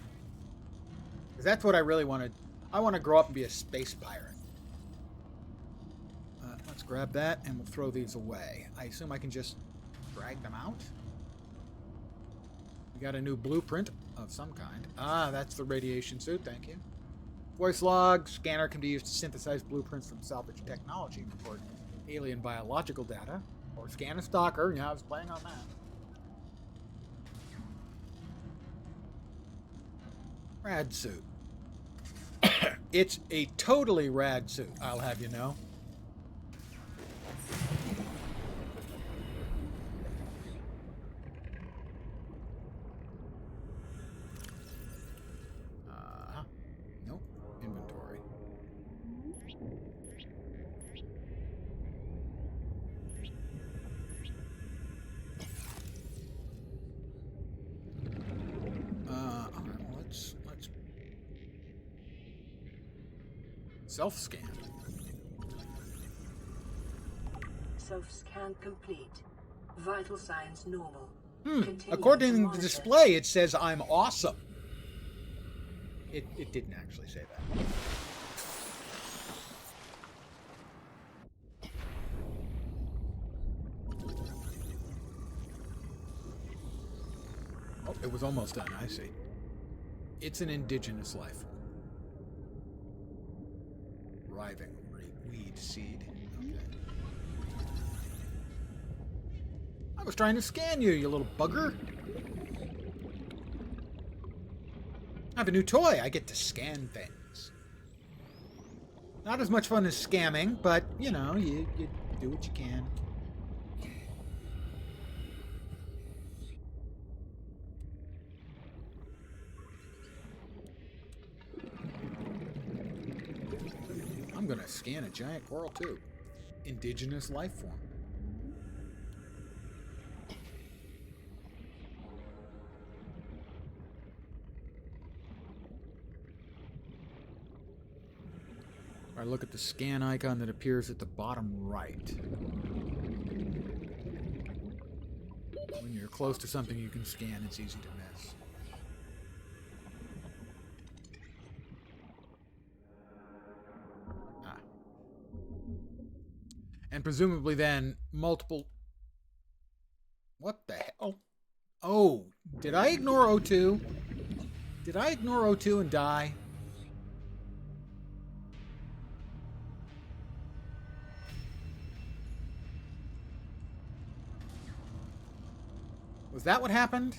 Because that's what I really wanted. I want to grow up and be a space pirate. Let's grab that, and we'll throw these away. I assume I can just drag them out. We got a new blueprint of some kind. Ah, that's the radiation suit. Thank you. Voice log. Scanner can be used to synthesize blueprints from salvage technology and record alien biological data. Or scan a stalker. Yeah, I was playing on that. Rad suit. It's a totally rad suit, I'll have you know. Nope. Inventory. Let's self-scan. Self-scan complete. Vital signs normal. According to the display, it says I'm awesome. It didn't actually say that. Oh, it was almost done. I see. It's an indigenous life form. Writhing weed seed. Okay. I was trying to scan you, you little bugger. I have a new toy. I get to scan things. Not as much fun as scamming, but, you know, you do what you can. I'm gonna scan a giant coral too. Indigenous life form. Alright, look at the scan icon that appears at the bottom right. When you're close to something you can scan, it's easy to miss. And presumably then multiple... What the hell? Oh, did I ignore O2? Did I ignore O2 and die? Was that what happened?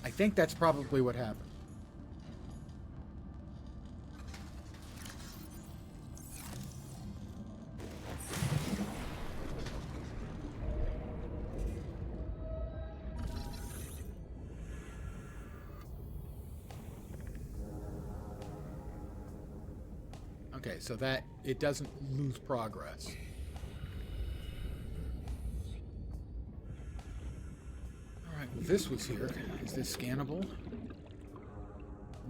I think that's probably what happened. Okay, so that it doesn't lose progress. Alright, well, this was here. Is this scannable?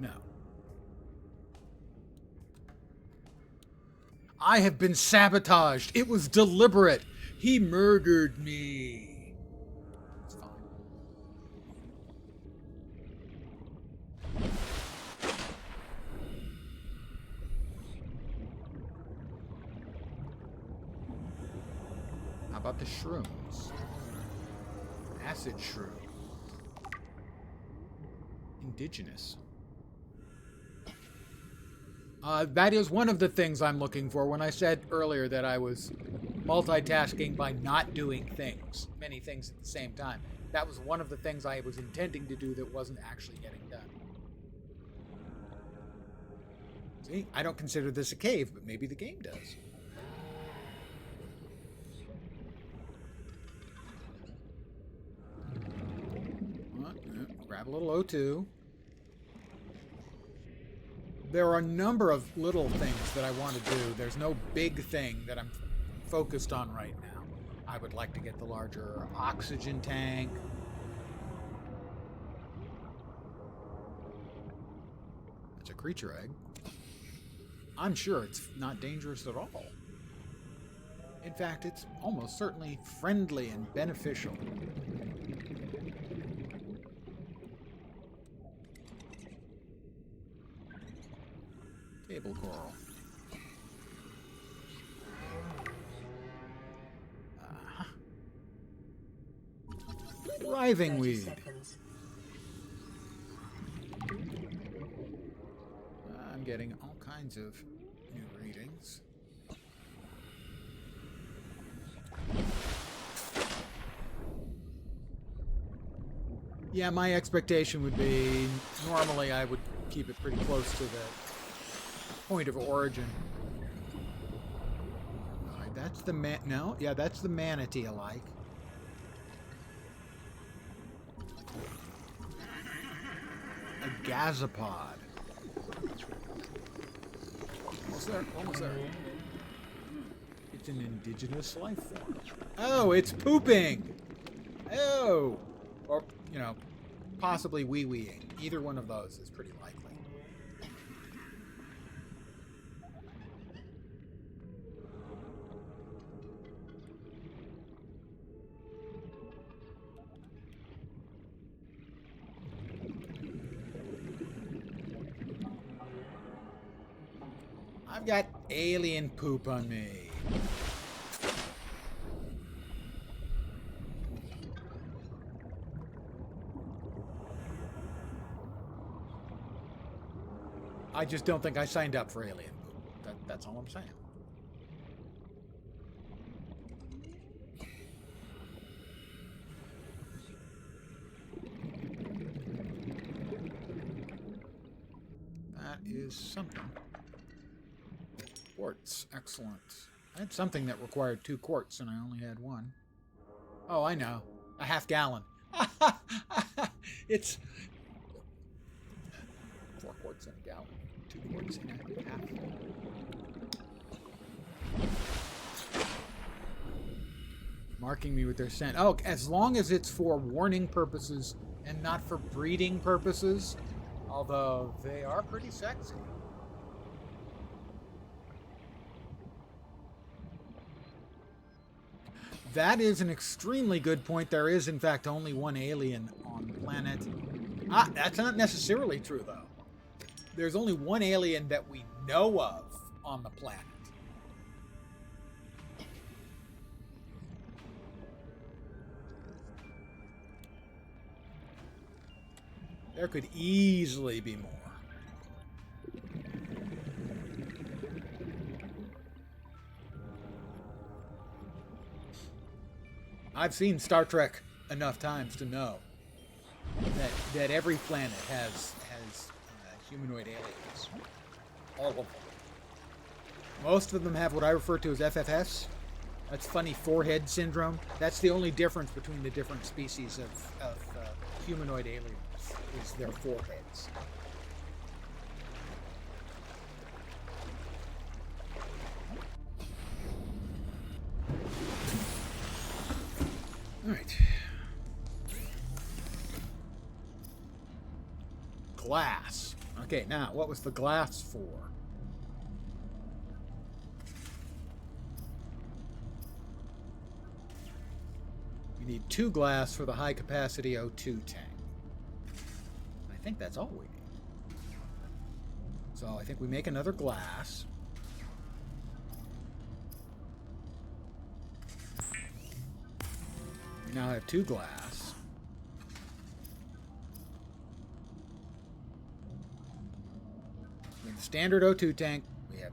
No. I have been sabotaged. It was deliberate. He murdered me. It's fine. How about the shrooms? Acid shroom. Indigenous. That is one of the things I'm looking for when I said earlier that I was multitasking by not doing things, many things at the same time. That was one of the things I was intending to do that wasn't actually getting done. See, I don't consider this a cave, but maybe the game does. Grab a little O2. There are a number of little things that I want to do. There's no big thing that I'm focused on right now. I would like to get the larger oxygen tank. It's a creature egg. I'm sure it's not dangerous at all. In fact, it's almost certainly friendly and beneficial. Table coral. Thriving weed. I'm getting all kinds of new readings. Yeah, my expectation would be normally I would keep it pretty close to the point of origin. Alright, that's the no, yeah, that's the manatee alike. A gazopod. Almost there, almost there. It's an indigenous life form. Oh, it's pooping! Oh! Or, you know, possibly wee-weeing. Either one of those is pretty likely. I've got alien poop on me. I just don't think I signed up for alien poop. That's all I'm saying. That is something. Quartz, excellent. I had something that required 2 quartz and I only had 1. Oh, I know. A half gallon. It's 4 quarts in a gallon. 2 quarts in a half. Marking me with their scent. Oh, as long as it's for warning purposes and not for breeding purposes. Although they are pretty sexy. That is an extremely good point. There is, in fact, only one alien on the planet. That's not necessarily true, though. There's only one alien that we know of on the planet. There could easily be more. I've seen Star Trek enough times to know that every planet has humanoid aliens. All of them. Most of them have what I refer to as FFS. That's funny forehead syndrome. That's the only difference between the different species of humanoid aliens, is their foreheads. All right. Glass. Okay, now, what was the glass for? We need 2 glass for the high-capacity O2 tank. I think that's all we need. So I think we make another glass. We now have 2 glass. In the standard O2 tank, we have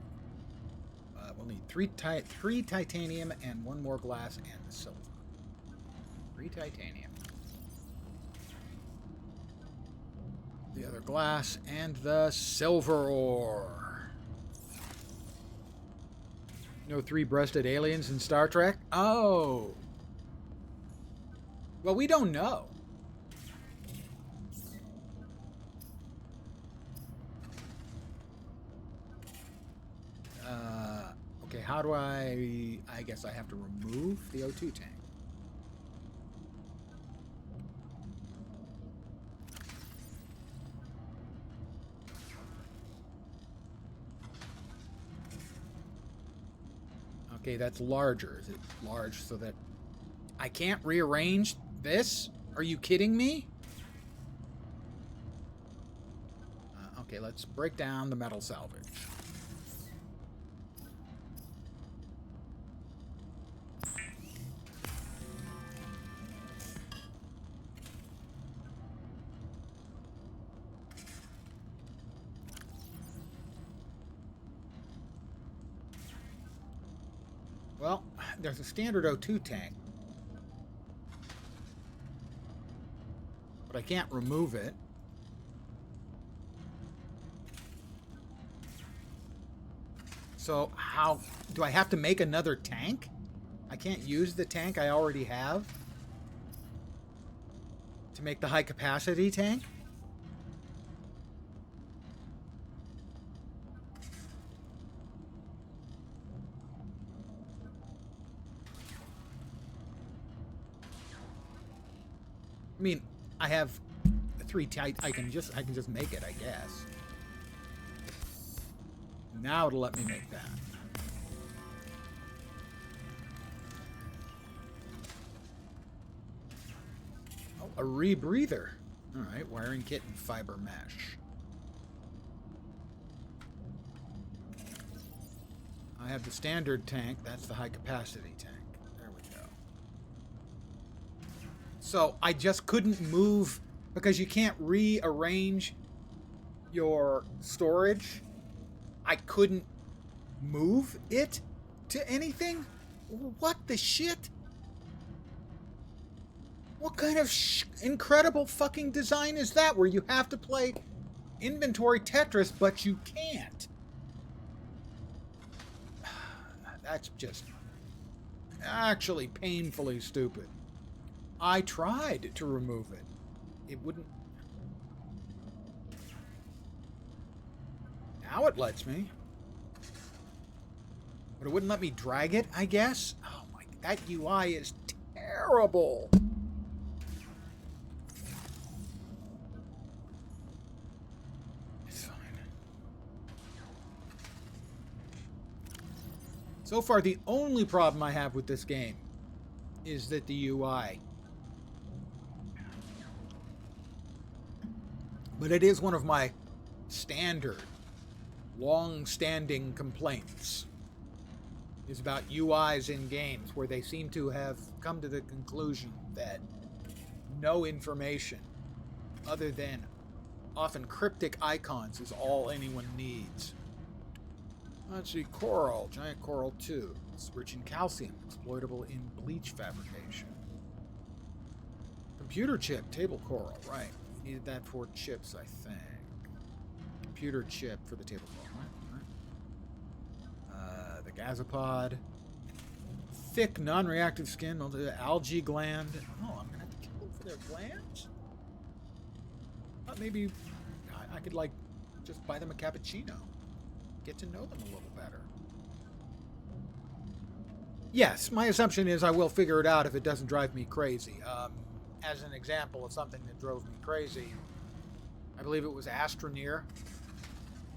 we'll need 3 titanium and 1 more glass and silver. 3 titanium. The other glass and the silver ore. No 3-breasted aliens in Star Trek? Oh. Well, we don't know. Okay, how do I guess I have to remove the O2 tank. Okay, that's larger. Is it large so that I can't rearrange this? Are you kidding me? Okay, let's break down the metal salvage. Well, there's a standard O2 tank, but I can't remove it. So how do I have to make another tank? I can't use the tank I already have to make the high capacity tank? I mean, I have 3 I can just make it, I guess. Now it'll let me make that. Oh, a rebreather. All right, wiring kit and fiber mesh. I have the standard tank. That's the high capacity tank. There we go. So I just couldn't move because you can't rearrange your storage. I couldn't move it to anything? What the shit? What kind of incredible fucking design is that where you have to play inventory Tetris but you can't? That's just actually painfully stupid. I tried to remove it. It wouldn't. Now it lets me. But it wouldn't let me drag it, I guess? Oh my, that UI is terrible. It's fine. So far, the only problem I have with this game is that the UI. But it is one of my standard long-standing complaints is about UIs in games where they seem to have come to the conclusion that no information other than Often cryptic icons is all anyone needs. Let's see, coral, giant coral 2. It's rich in calcium, exploitable in bleach fabrication. Computer chip, table coral, right. We needed that for chips, I think. Computer chip for the table coral, right? The gasopod. Thick, non-reactive skin, algae gland. Oh, I'm going to have to kill them for their glands? Maybe I could, like, just buy them a cappuccino. Get to know them a little better. Yes, my assumption is I will figure it out if it doesn't drive me crazy. As an example of something that drove me crazy, I believe it was Astroneer.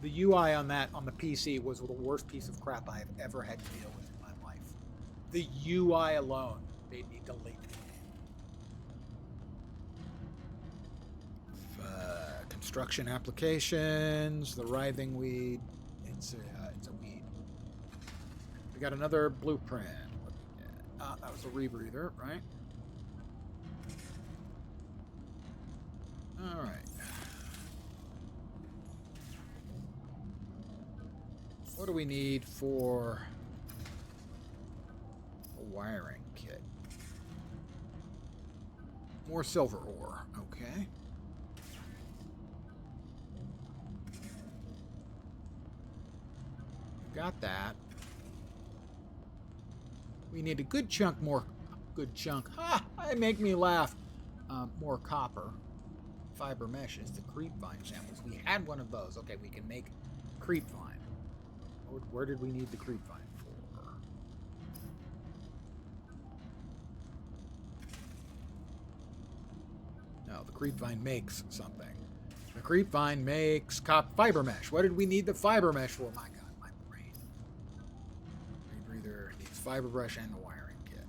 The UI on that, on the PC, was the worst piece of crap I have ever had to deal with in my life. The UI alone made me delete it. Construction applications, the writhing weed. It's a weed. We got another blueprint. That was a rebreather, right? All right. What do we need for a wiring kit? More silver ore. Okay. Got that. We need a good chunk more. Good chunk. Ha! It make me laugh. More copper. Fiber meshes. The creep vine samples. We had one of those. Okay, we can make creep vine. Where did we need the creep vine for? No, the creep vine makes something. The creep vine makes fiber mesh. What did we need the fiber mesh for? My God. Fiber brush and the wiring kit.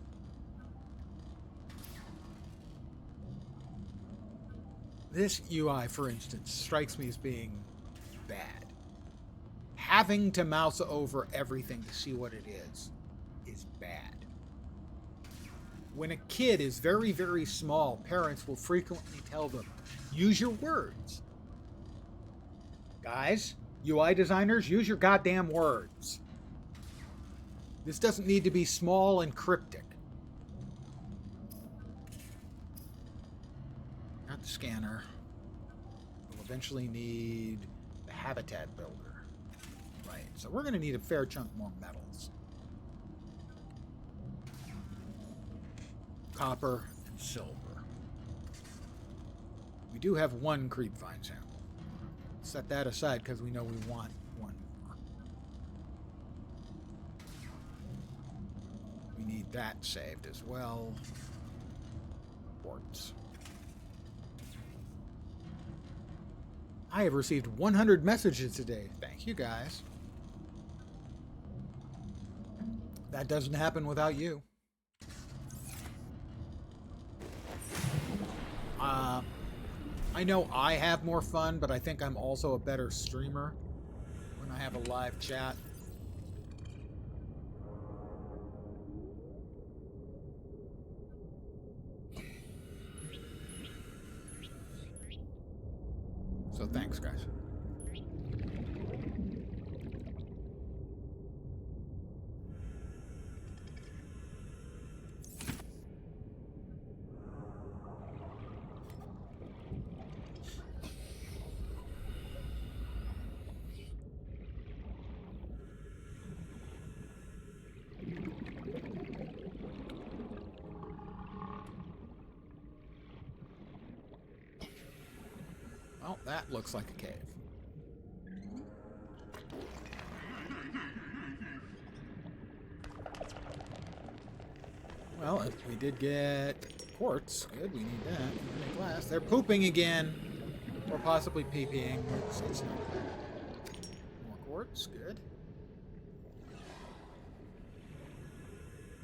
This UI, for instance, strikes me as being bad. Having to mouse over everything to see what it is bad. When a kid is very, very small, parents will frequently tell them, use your words. Guys, UI designers, use your goddamn words. This doesn't need to be small and cryptic. Got the scanner. We'll eventually need the habitat builder. Right, so we're going to need a fair chunk more metals. Copper and silver. We do have one creep vine sample. Set that aside because we know we want one. Need that saved as well. Quartz. I have received 100 messages today. Thank you, guys. That doesn't happen without you. I know I have more fun, but I think I'm also a better streamer when I have a live chat. So thanks, guys. Well, that looks like a cave. Well, we did get quartz. Good, we need that. We need glass. They're pooping again. Or possibly pee-peeing. It's not clear. More quartz. Good.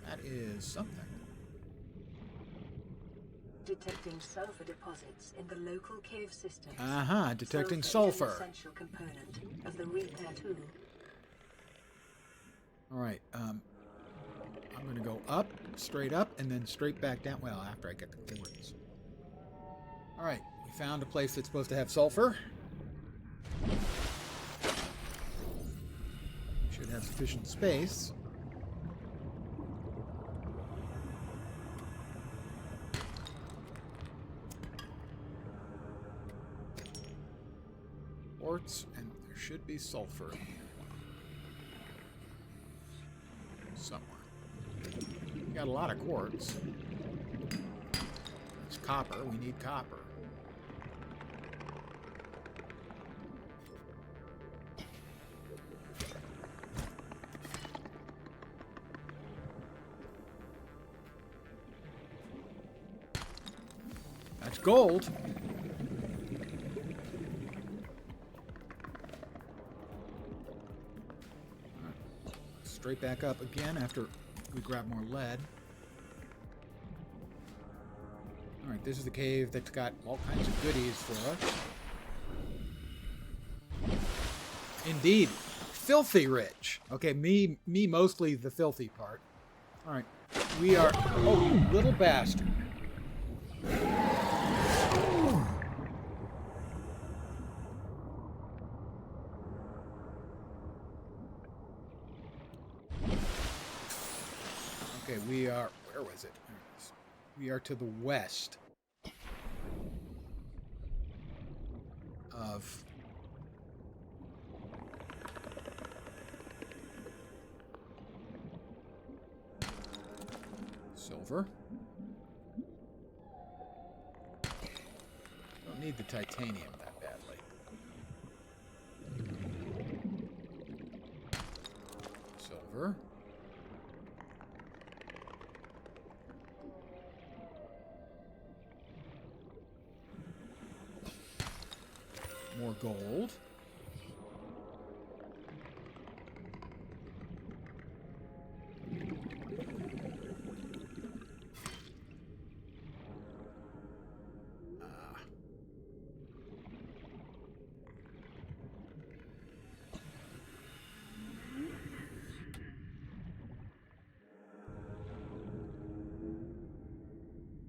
That is something. Detecting sulfur deposits in the local cave system. Detecting sulfur. Is an essential component of the repair tool. All right. I'm going to go up, straight up, and then straight back down. Well, after I get the quartz. All right. We found a place that's supposed to have sulfur. have sufficient space. Quartz, and there should be sulfur somewhere. We got a lot of quartz. It's copper. We need copper. That's gold. Straight back up again after we grab more lead. Alright, this is the cave that's got all kinds of goodies for us. Indeed. Filthy rich. Okay, me mostly the filthy part. Alright, we are... Oh, you little bastard. Okay, we are... Where was it? There it is. We are to the west of... Silver. Don't need the titanium that badly. Silver. More gold.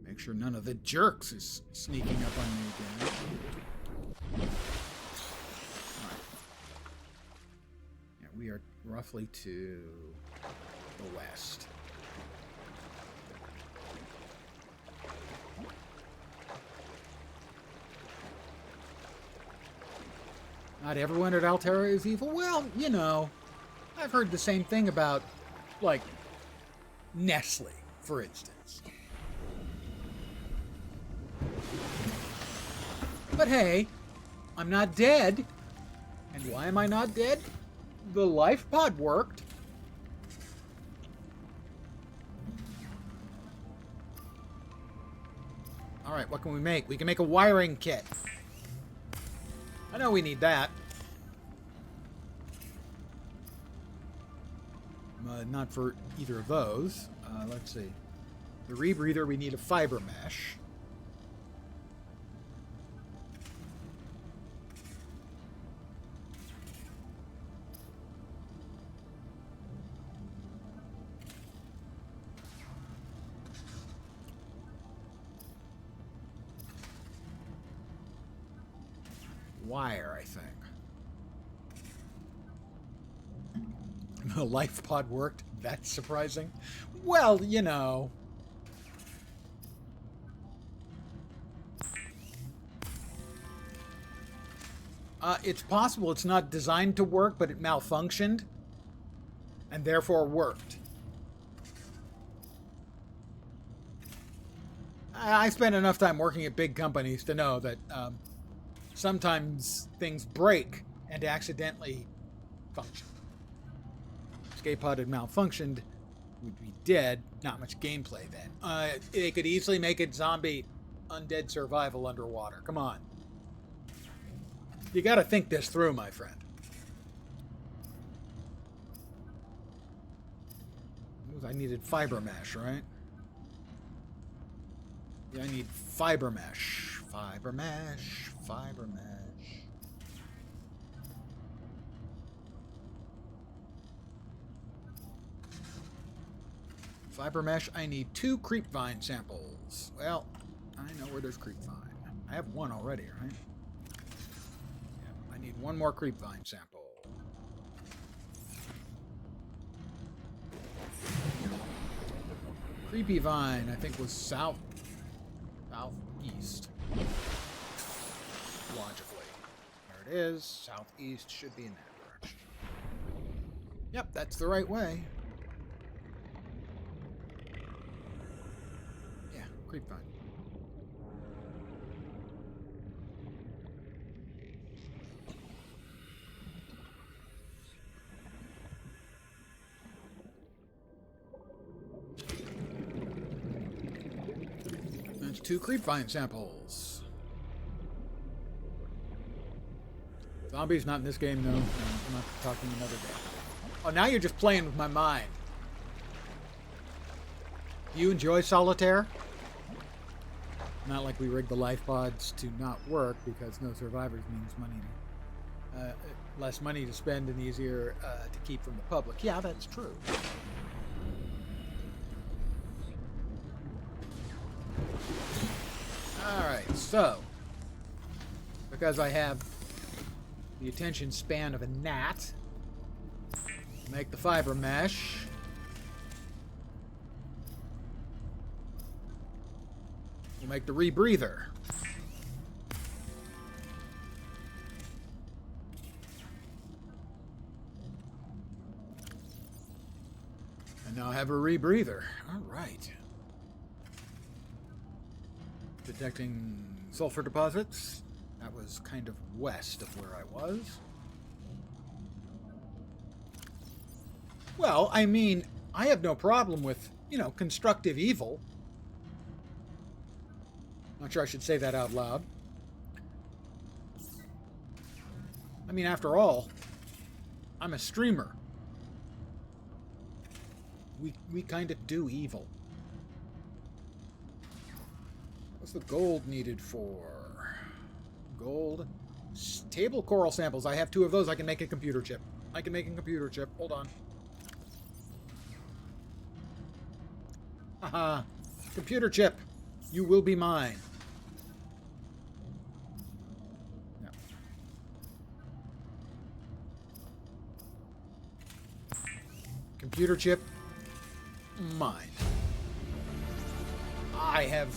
Make sure none of the jerks is sneaking up on me again. We are roughly to the west. Not everyone at Altera is evil. Well, you know, I've heard the same thing about, like, Nestle, for instance. But hey, I'm not dead. And why am I not dead? The life pod worked. Alright, what can we make? We can make a wiring kit. I know we need that. Not for either of those. Let's see. The rebreather, we need a fiber mesh. Wire, I think. The life pod worked. That's surprising. Well, you know. It's possible it's not designed to work, but it malfunctioned. And therefore worked. I spent enough time working at big companies to know that sometimes things break and accidentally function. Escape pod had malfunctioned, we'd be dead. Not much gameplay then. They could easily make it zombie undead survival underwater. Come on. You gotta think this through, my friend. I needed fiber mesh, right? Yeah, I need fiber mesh. Fiber mesh. Fiber mesh. Fiber mesh, I need 2 creep vine samples. Well, I know where there's creep vine. I have 1 already, right? Yeah, I need 1 more creep vine sample. Creepy Vine, I think, was southeast. Logically. There it is. Southeast should be in that direction. Yep, that's the right way. Yeah, Creep Vine. That's 2 Creep Vine samples. Zombies not in this game, no. No, I'm not talking another game. Oh, now you're just playing with my mind. Do you enjoy solitaire? Not like we rigged the life pods to not work because no survivors means money to, less money to spend and easier to keep from the public. Yeah, that's true. Alright, so because I have the attention span of a gnat, make the fiber mesh. We'll make the rebreather. And now I have a rebreather. Alright. Detecting sulfur deposits. That was kind of west of where I was. Well, I mean, I have no problem with, constructive evil. Not sure I should say that out loud. I mean, after all, I'm a streamer. We kind of do evil. What's the gold needed for? Gold. Table coral samples. I have 2 of those. I can make a computer chip. Hold on. Haha. Computer chip. You will be mine. No. Computer chip. Mine. I have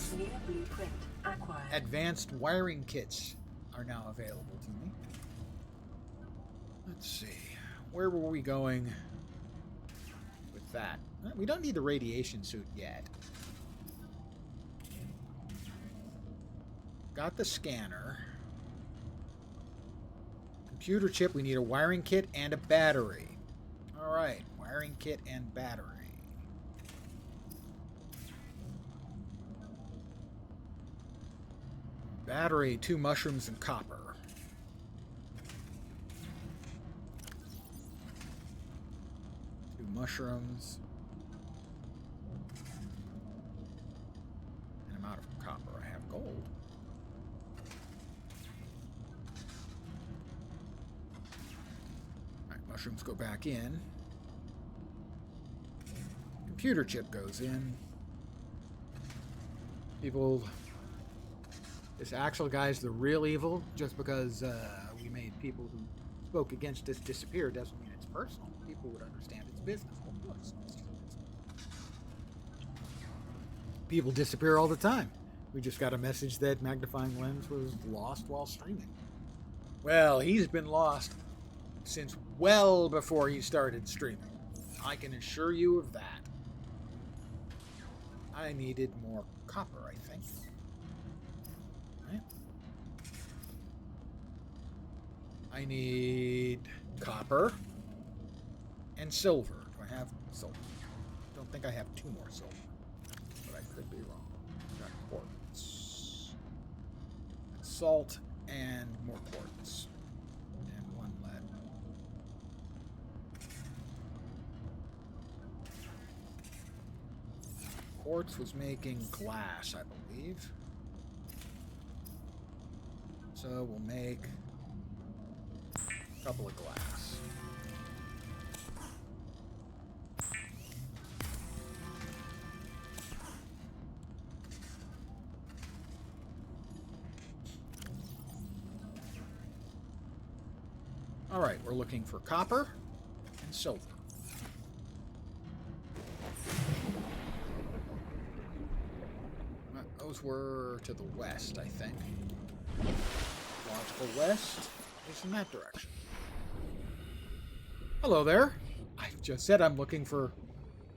advanced wiring kits are now available to me. Let's see. Where were we going with that? We don't need the radiation suit yet. Got the scanner. Computer chip, we need a wiring kit and a battery. Alright, wiring kit and battery. Battery, 2 mushrooms and copper. Mushrooms. And I'm out of copper. I have gold. Alright, mushrooms go back in. Computer chip goes in. People... This actual guy's the real evil. Just because we made people who spoke against us disappear doesn't mean it's personal. People would understand it's business. Of course. People disappear all the time. We just got a message that magnifying lens was lost while streaming. Well, he's been lost since well before he started streaming. I can assure you of that. I needed more copper, I think. Right? I need copper and silver. Do I have silver? Don't think I have 2 more silver, but I could be wrong. Got quartz, salt, and more quartz, and 1 lead. Quartz was making glass, I believe. So we'll make a couple of glass. All right, we're looking for copper and silver. Those were to the west, I think. Logical west is in that direction. Hello there. I just said I'm looking for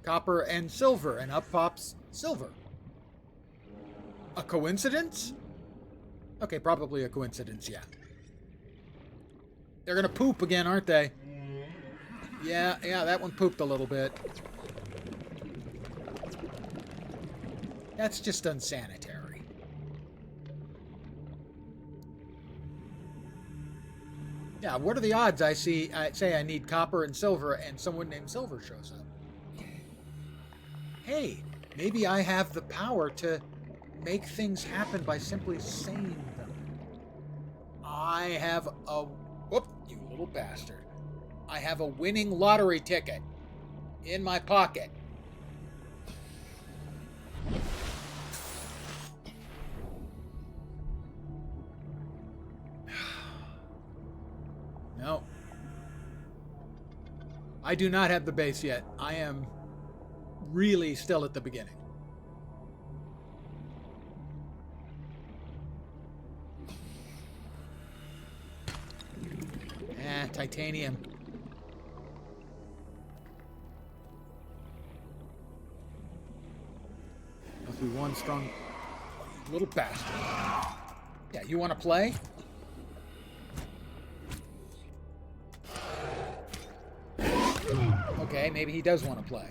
copper and silver, and up pops silver. A coincidence? Okay, probably a coincidence, yeah. They're gonna poop again, aren't they? Yeah, that one pooped a little bit. That's just unsanitary. Yeah, what are the odds I say I need copper and silver and someone named Silver shows up? Hey, maybe I have the power to make things happen by simply saying them. I have a... Whoop, you little bastard. I have a winning lottery ticket in my pocket. No. I do not have the base yet. I am really still at the beginning. Titanium. Must be one strong little bastard. Yeah, you want to play? Okay, maybe he does want to play.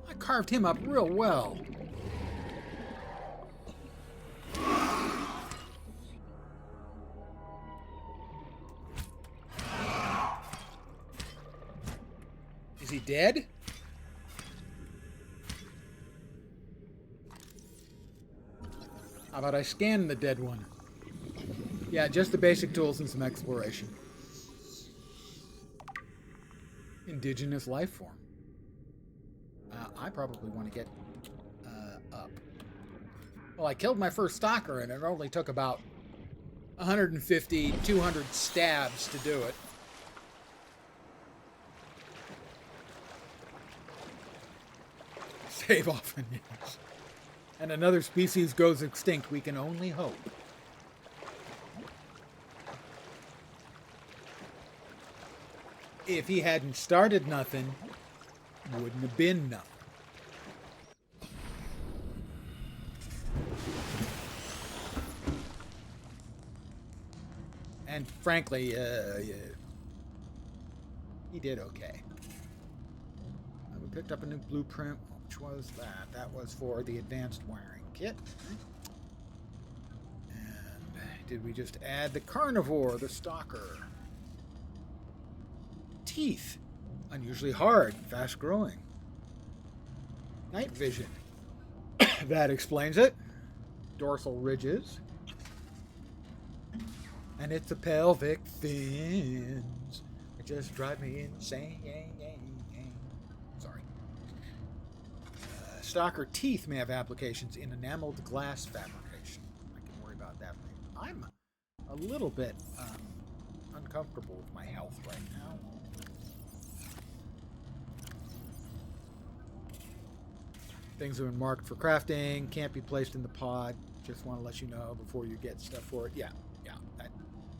I carved him up real well. Is he dead? How about I scan the dead one? Yeah, just the basic tools and some exploration. Indigenous life form. I probably want to get up. Well, I killed my first stalker, and it only took about 150, 200 stabs to do it. Save often, yes. And another species goes extinct, we can only hope. If he hadn't started nothing, wouldn't have been nothing. And frankly, he did okay. We picked up a new blueprint. Which was that? That was for the advanced wiring kit. And did we just add the carnivore, the stalker? Teeth. Unusually hard, fast growing. Night vision. That explains it. Dorsal ridges. And it's the pelvic fins. It just drive me insane. Sorry. Stalker teeth may have applications in enameled glass fabrication. I can worry about that later. I'm a little bit uncomfortable with my health right now. Things have been marked for crafting. Can't be placed in the pod. Just want to let you know before you get stuff for it. Yeah.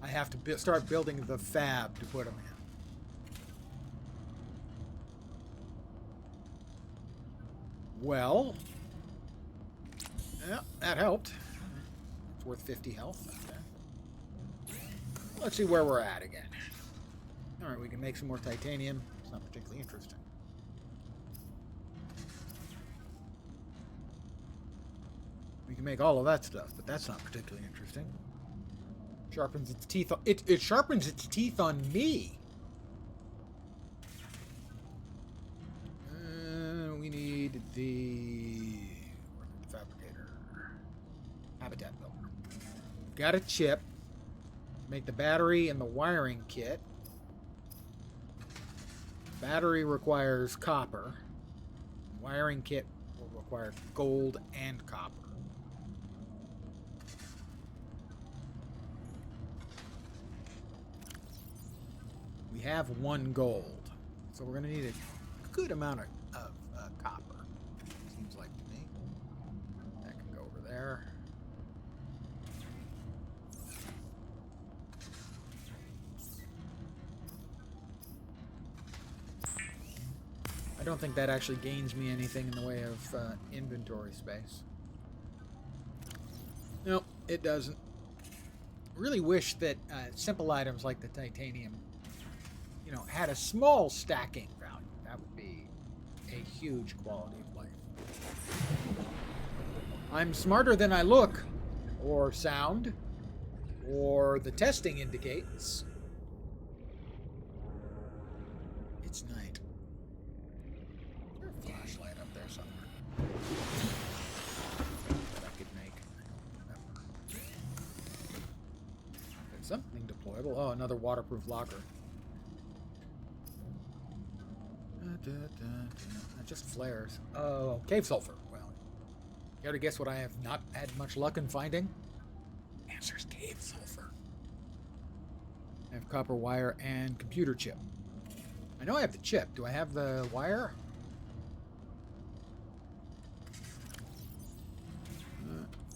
I have to start building the fab to put them in. Well, yeah, that helped. It's worth 50 health. Okay. Let's see where we're at again. All right, we can make some more titanium. It's not particularly interesting. We can make all of that stuff, but that's not particularly interesting. Sharpens its teeth. It sharpens its teeth on me. We need the fabricator. Habitat builder. Got a chip. Make the battery and the wiring kit. Battery requires copper. wiring kit will require gold and copper. We have 1 gold, so we're going to need a good amount of copper. Seems like to me. That can go over there. I don't think that actually gains me anything in the way of inventory space. No, it doesn't. Really wish that simple items like the titanium, you know, had a small stacking value. That would be a huge quality of life. I'm smarter than I look, or sound, or the testing indicates. It's night. Is there a flashlight up there somewhere that I could make? I don't remember. There's something deployable. Oh, another waterproof locker. That just flares. Oh, cave sulfur. Well, care to guess what I have not had much luck in finding? Answer's cave sulfur. I have copper wire and computer chip. I know I have the chip. Do I have the wire?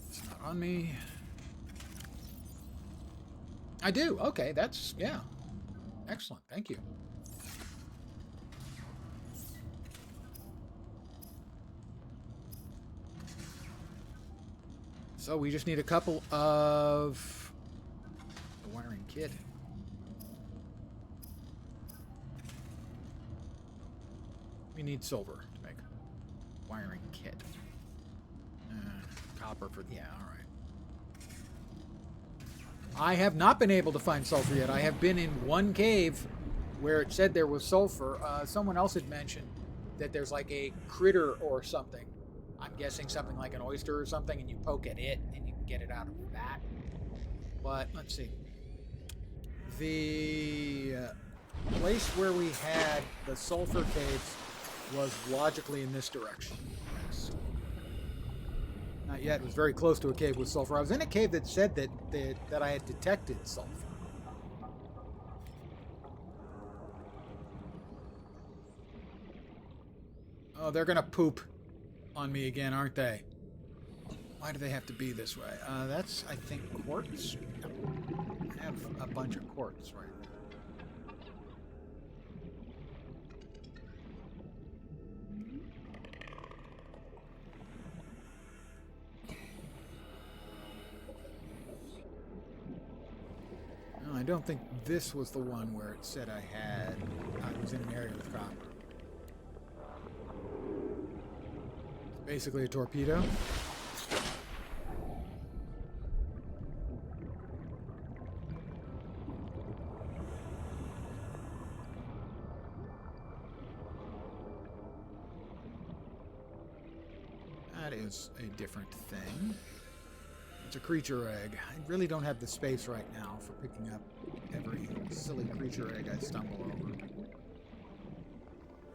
It's not on me. I do. Okay, that's, yeah. Excellent. Thank you. So we just need a couple of the wiring kit. We need silver to make wiring kit. Copper for, yeah, all right. I have not been able to find sulfur yet. I have been in one cave where it said there was sulfur. Someone else had mentioned that there's like a critter or something. I'm guessing something like an oyster or something, and you poke at it, and you can get it out of that. But, let's see. The place where we had the sulfur caves was logically in this direction. Yes. Not yet. It was very close to a cave with sulfur. I was in a cave that said that I had detected sulfur. Oh, they're going to poop on me again, aren't they? Why do they have to be this way? That's, I think, quartz. I have a bunch of quartz right there. No, I don't think this was the one where it said I was in an area with copper. Basically a torpedo. That is a different thing. It's a creature egg. I really don't have the space right now for picking up every silly creature egg I stumble over.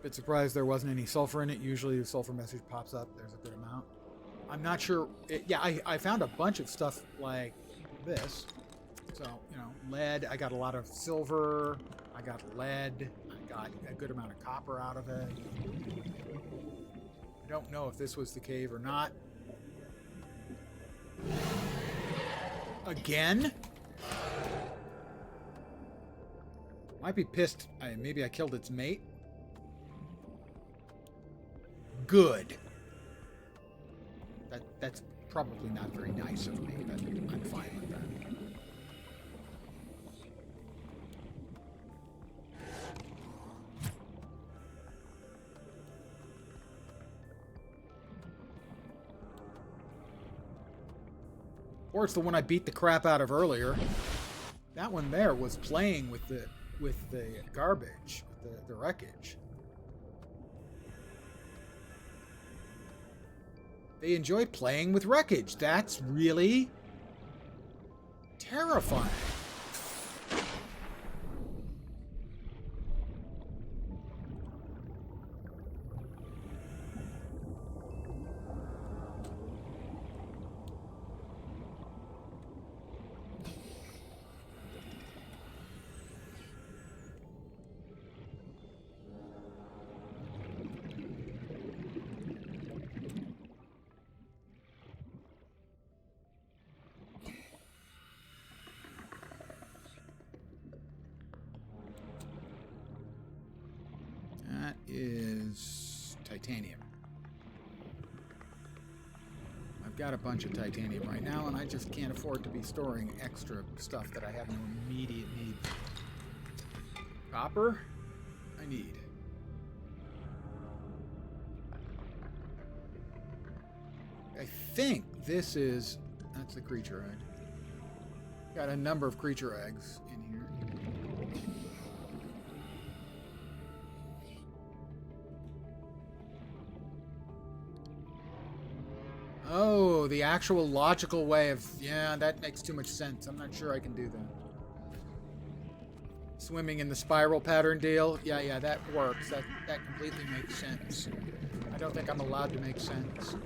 Bit surprised there wasn't any sulfur in it. Usually the sulfur message pops up. There's a good amount. I'm not sure. Yeah, I found a bunch of stuff like this. So, you know, lead. I got a lot of silver. I got lead. I got a good amount of copper out of it. I don't know if this was the cave or not. Again? Might be pissed. Maybe I killed its mate. Good. That's probably not very nice of me, but I'm fine with that. Or it's the one I beat the crap out of earlier. That one there was playing with the garbage, with the wreckage. They enjoy playing with wreckage. That's really terrifying. is titanium. I've got a bunch of titanium right now, and I just can't afford to be storing extra stuff that I have no immediate need. Copper, I need. I think this is... That's the creature egg. Got a number of creature eggs in here. Oh, the actual logical way of... Yeah, that makes too much sense. I'm not sure I can do that. Swimming in the spiral pattern deal. Yeah, that works. That completely makes sense. I don't think I'm allowed to make sense.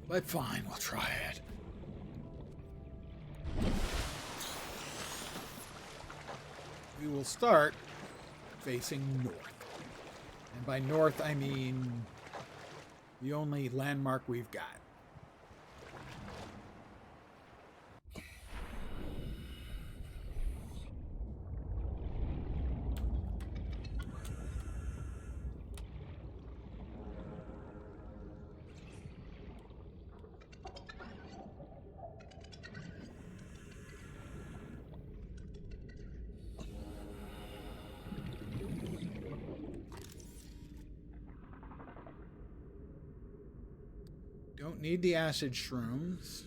But fine, we'll try it. We will start facing north. And by north, I mean the only landmark we've got. Don't need the acid shrooms.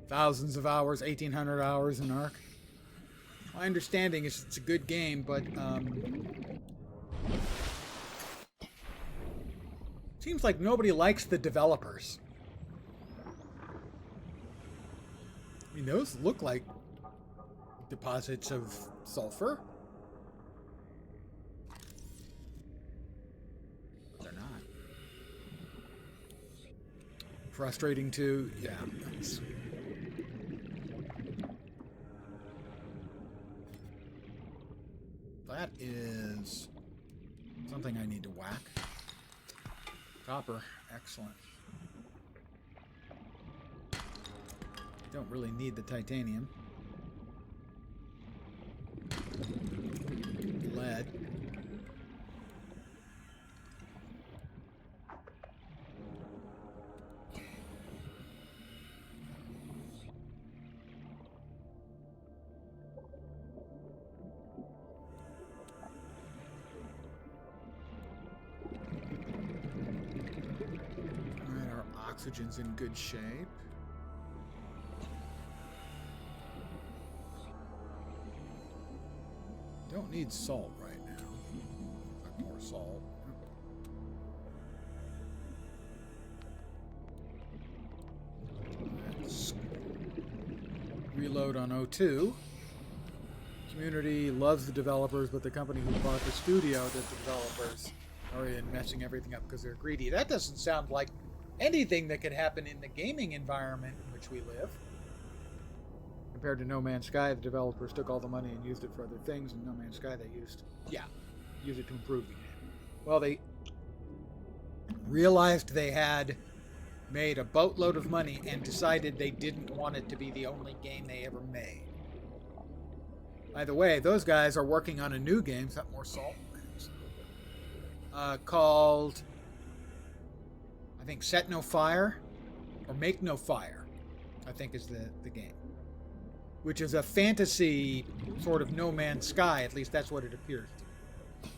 Thousands of hours, 1,800 hours in Ark. My understanding is it's a good game, but seems like nobody likes the developers. I mean, those look like deposits of sulfur. Frustrating too, yeah. That is something I need to whack. Copper, excellent. Don't really need the titanium. Lead. Oxygen's in good shape. Don't need salt right now. More salt. Let's reload on O2. Community loves the developers, but the company who bought the studio, the developers, are messing everything up because they're greedy. That doesn't sound like anything that could happen in the gaming environment in which we live. Compared to No Man's Sky, the developers took all the money and used it for other things, and No Man's Sky they used it to improve the game. Well, they realized they had made a boatload of money and decided they didn't want it to be the only game they ever made. By the way, those guys are working on a new game, is that more salt? Called... I think Set No Fire, or Make No Fire, I think is the game. Which is a fantasy sort of No Man's Sky, at least that's what it appears to be.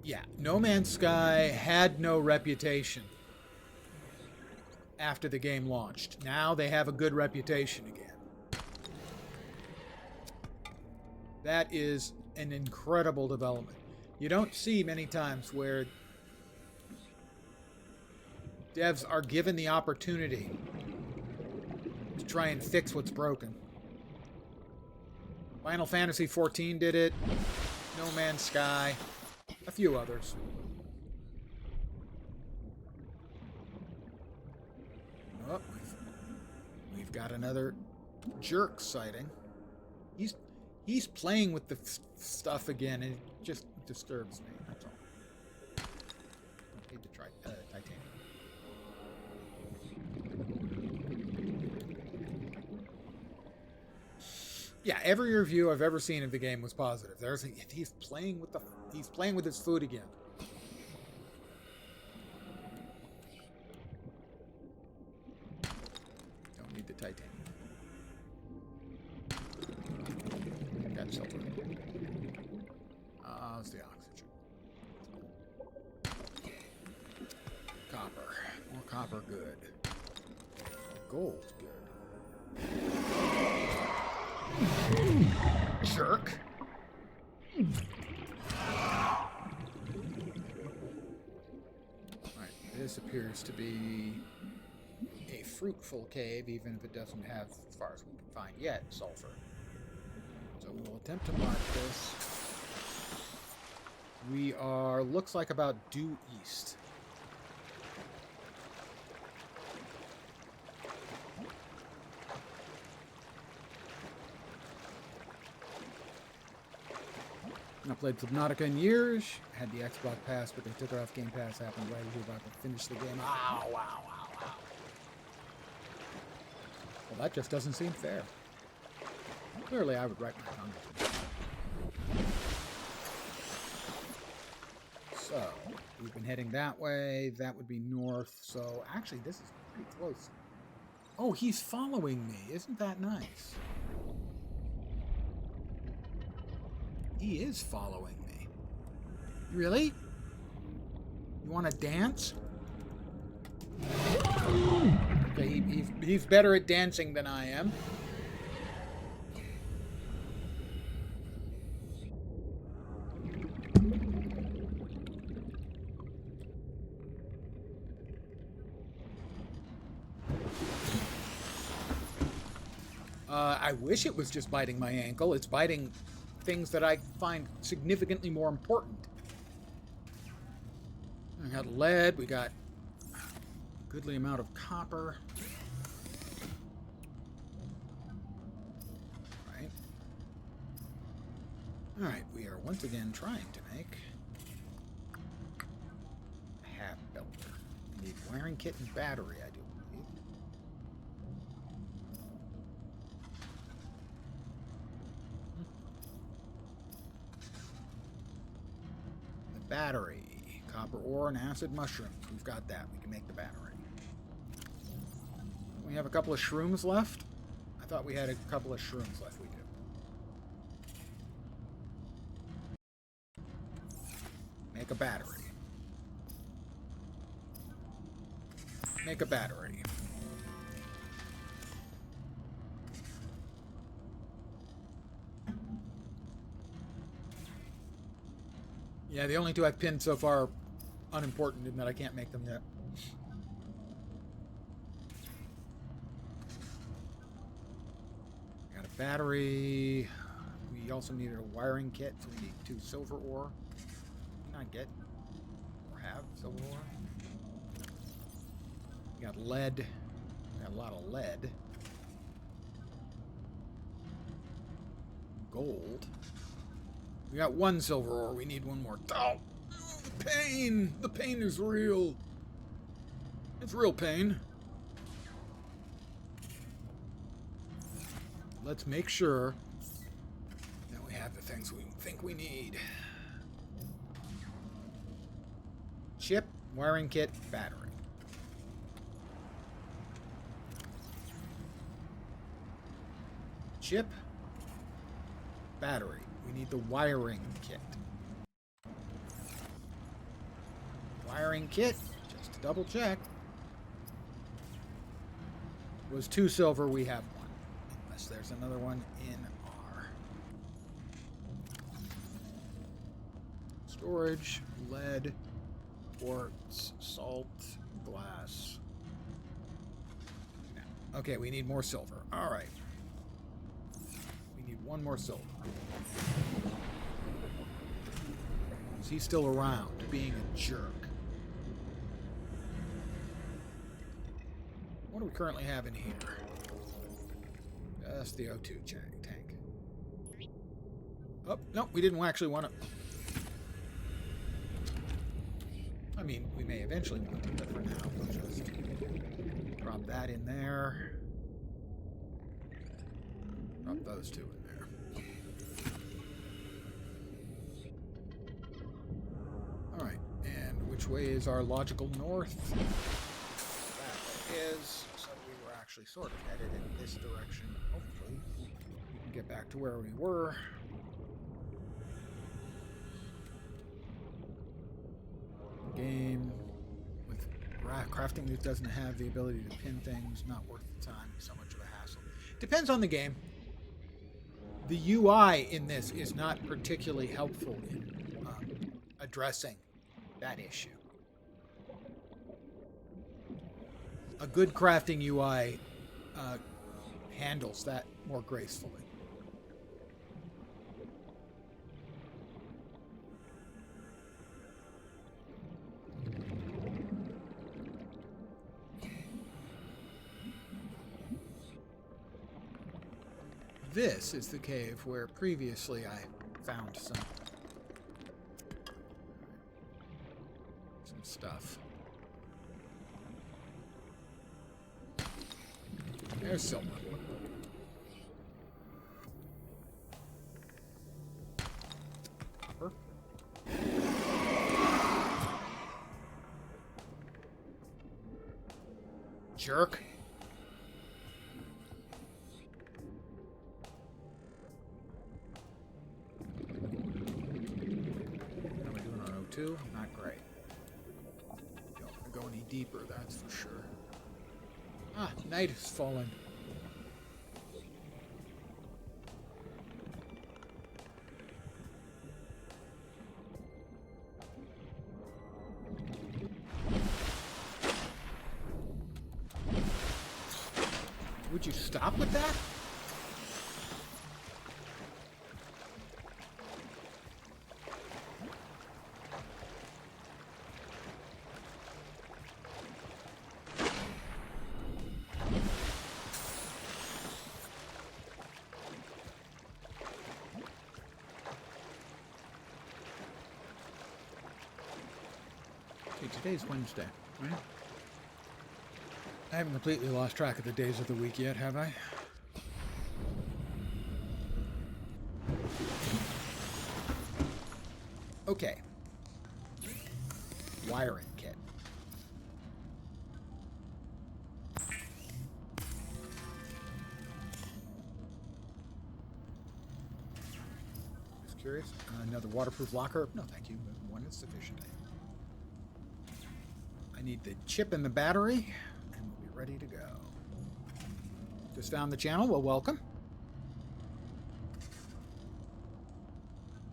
Yeah, No Man's Sky had no reputation after the game launched. Now they have a good reputation again. That is an incredible development. You don't see many times where devs are given the opportunity to try and fix what's broken. Final Fantasy XIV did it, No Man's Sky, a few others. Oh, we've got another jerk sighting. He's playing with the stuff again, and it just disturbs me. That's all. I need to try titanium. Yeah, every review I've ever seen of the game was positive. He's playing with his food again. Don't need the titanium. Got silver. How's the oxygen? Copper. More copper, good. Gold, good. Jerk. Alright, this appears to be a fruitful cave, even if it doesn't have, as far as we can find yet, sulfur. So we'll attempt to mark this. We are, looks like about due east. I played Subnautica in years. Had the Xbox Pass, but they took it off Game Pass. Happened right as we were about to finish the game. Ow, wow, wow, wow. Well, that just doesn't seem fair. Clearly, I would write my tongue. So, we've been heading that way. That would be north. So, actually, this is pretty close. Oh, he's following me. Isn't that nice? He is following me. Really? You want to dance? Okay, he's better at dancing than I am. I wish it was just biting my ankle. It's biting things that I find significantly more important. We got lead, we got a goodly amount of copper. Right. Alright, we are once again trying to make a half belter. We need wiring kit and battery, I do believe. Battery, copper ore, and acid mushrooms. We've got that. We can make the battery. We have a couple of shrooms left. I thought we had a couple of shrooms left. We do. Make a battery. Make a battery. Yeah, the only two I've pinned so far are unimportant in that I can't make them yet. Got a battery. We also needed a wiring kit, so we need 2 silver ore. Did not get or have silver ore. We got lead. We got a lot of lead. Gold. We got 1 silver ore. We need 1 more. Oh, the pain! The pain is real. It's real pain. Let's make sure that we have the things we think we need. Chip, wiring kit, battery. Chip, battery. We need the wiring kit. Wiring kit, just to double check, was 2 silver. We have 1. Unless there's another one in R. Storage, lead, quartz, salt, glass. Okay, we need more silver. All right. We need 1 more silver. Is he still around, being a jerk? What do we currently have in here? Just the O2 tank. Oh, no, we didn't actually want to... I mean, we may eventually want to, but for now, we'll just drop that in there. Drop those two in there. Alright, and which way is our logical north? That is, so we were actually sort of headed in this direction. Hopefully, we can get back to where we were. Game with crafting that doesn't have the ability to pin things, not worth the time, so much of a hassle. Depends on the game. The UI in this is not particularly helpful in addressing that issue. A good crafting UI handles that more gracefully. This is the cave where previously I found some stuff. There's silver. Copper. Jerk. Not great. Don't go any deeper, that's for sure. Ah, night has fallen. Would you stop with that? Today's Wednesday, right? I haven't completely lost track of the days of the week yet, have I? Okay. Wiring kit. Just curious. Another waterproof locker? No, thank you. One is sufficient. I need the chip and the battery, and we'll be ready to go. Just found the channel. Well, welcome.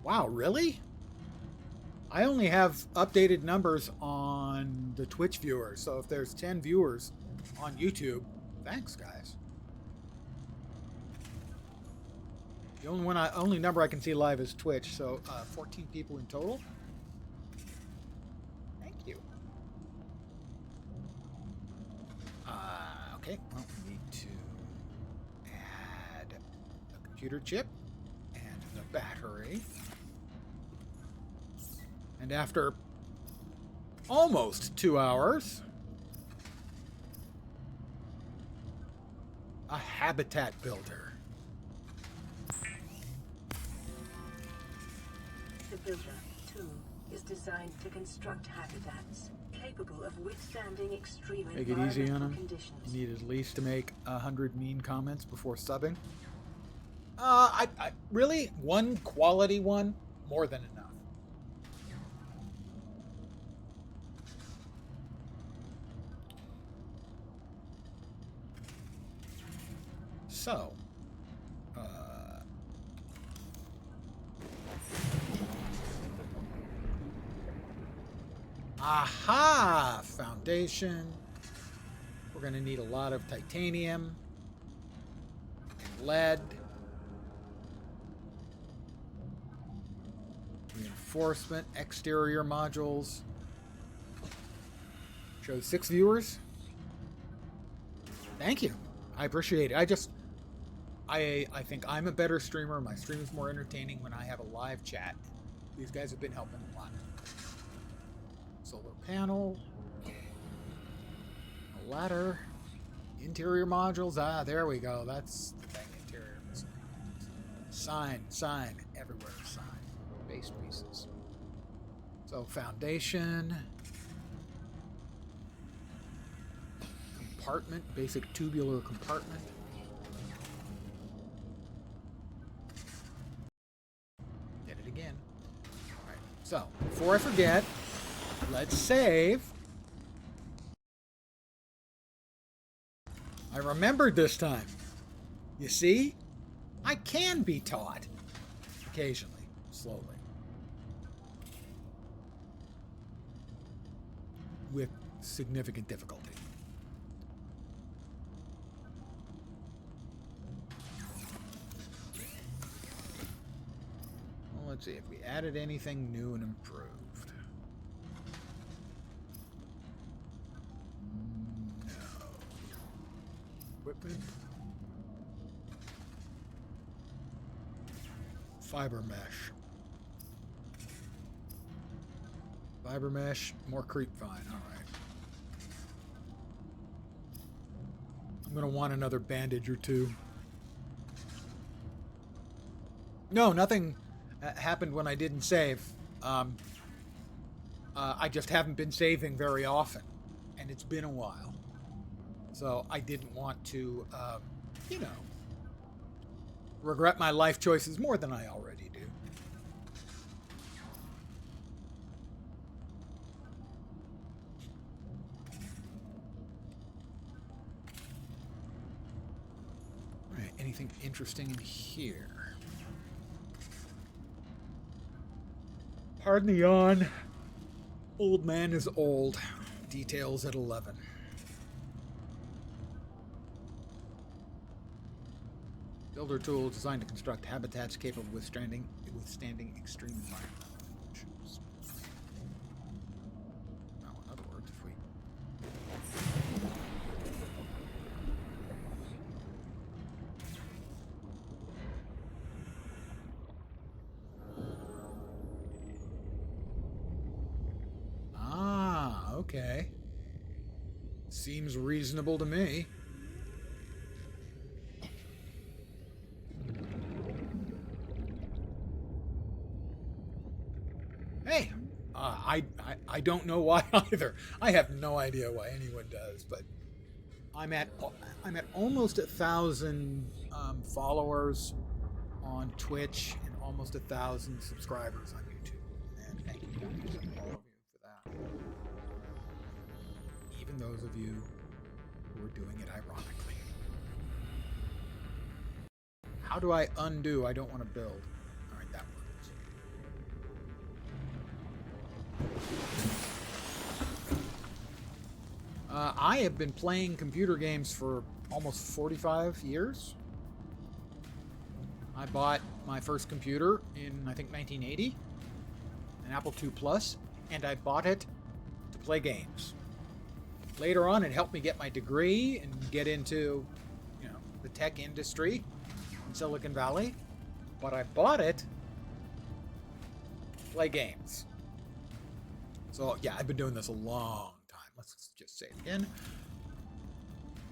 Wow, really? I only have updated numbers on the Twitch viewers, so if there's 10 viewers on YouTube, thanks, guys. The only number I can see live is Twitch, so 14 people in total. Thank you. Okay, well, we need to add a computer chip and the battery. And after almost 2 hours, a habitat builder. The Builder 2 is designed to construct habitats capable of withstanding extreme Make it easy on environmental him. conditions. You need at least to make 100 mean comments before subbing. I really, one quality one, more than enough. So, aha! Foundation. We're going to need a lot of titanium, and lead, reinforcement, exterior modules. Shows 6 viewers. Thank you. I appreciate it. I think I'm a better streamer. My stream is more entertaining when I have a live chat. These guys have been helping a lot. Solar panel, a ladder, interior modules. Ah, there we go. That's the thing. Interior. Sign, everywhere. Sign. Base pieces. So foundation, compartment, basic tubular compartment. Get it again. All right. So before I forget, let's save. I remembered this time. You see, I can be taught occasionally, slowly. With significant difficulty. Well, let's see if we added anything new and improved. No. Equipment. Fiber mesh. Fiber mesh, more creep vine. All right. I'm going to want another bandage or two. No, nothing happened when I didn't save. I just haven't been saving very often, and it's been a while. So I didn't want to, regret my life choices more than I already do. Right, anything interesting in here? Pardon the yawn. Old man is old. Details at 11. Builder tool designed to construct habitats capable of withstanding extreme environmental conditions. Now, in other words, if we... Ah, okay. Seems reasonable to me. Hey, I don't know why either. I have no idea why anyone does, but I'm at almost 1,000 followers on Twitch and almost 1,000 subscribers on YouTube. And thank you guys, all of you, for that. Even those of you who are doing it ironically. How do I undo? I don't want to build. All right, that works. I have been playing computer games for almost 45 years. I bought my first computer in, I think, 1980, an Apple II Plus, and I bought it to play games. Later on, it helped me get my degree and get into, the tech industry in Silicon Valley. But I bought it to play games. So, yeah, I've been doing this a long time. Let's just say it again.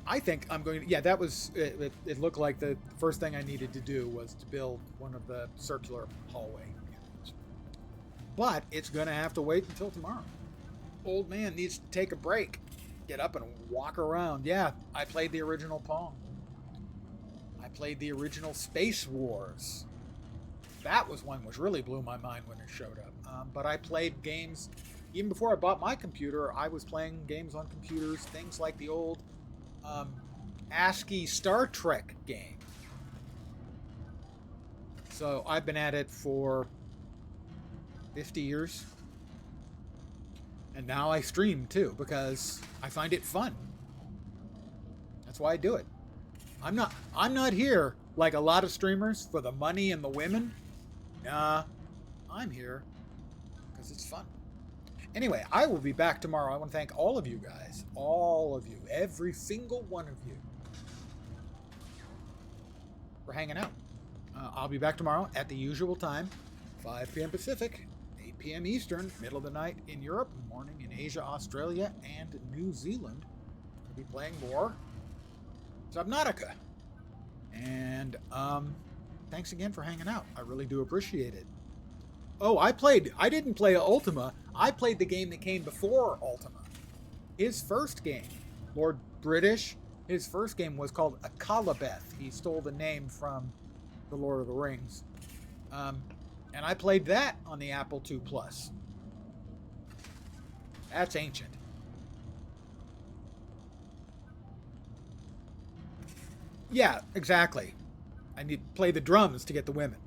I think I'm going to... Yeah, that was... It looked like the first thing I needed to do was to build one of the circular hallway units. But it's going to have to wait until tomorrow. Old man needs to take a break. Get up and walk around. Yeah, I played the original Pong. I played the original Space Wars. That was one which really blew my mind when it showed up. But I played games... Even before I bought my computer, I was playing games on computers. Things like the old ASCII Star Trek game. So I've been at it for 50 years. And now I stream too, because I find it fun. That's why I do it. I'm not here like a lot of streamers for the money and the women. Nah, I'm here because it's fun. Anyway, I will be back tomorrow. I want to thank all of you guys, all of you, every single one of you, for hanging out. I'll be back tomorrow at the usual time, 5 p.m. Pacific, 8 p.m. Eastern, middle of the night in Europe, morning in Asia, Australia, and New Zealand. I'll be playing more Subnautica. And thanks again for hanging out. I really do appreciate it. Oh, I didn't play Ultima. I played the game that came before Ultima. His first game, Lord British, his first game was called Akalabeth. He stole the name from The Lord of the Rings. And I played that on the Apple II Plus. That's ancient. Yeah, exactly. I need to play the drums to get the women.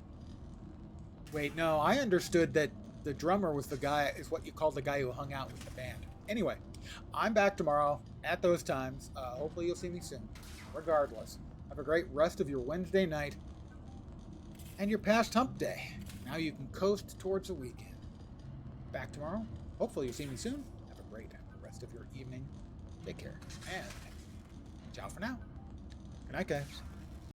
Wait, no, I understood that the drummer was is what you called the guy who hung out with the band. Anyway, I'm back tomorrow at those times. Hopefully you'll see me soon. Regardless, have a great rest of your Wednesday night and your past hump day. Now you can coast towards the weekend. Back tomorrow. Hopefully you'll see me soon. Have a great rest of your evening. Take care. And ciao for now. Good night, guys.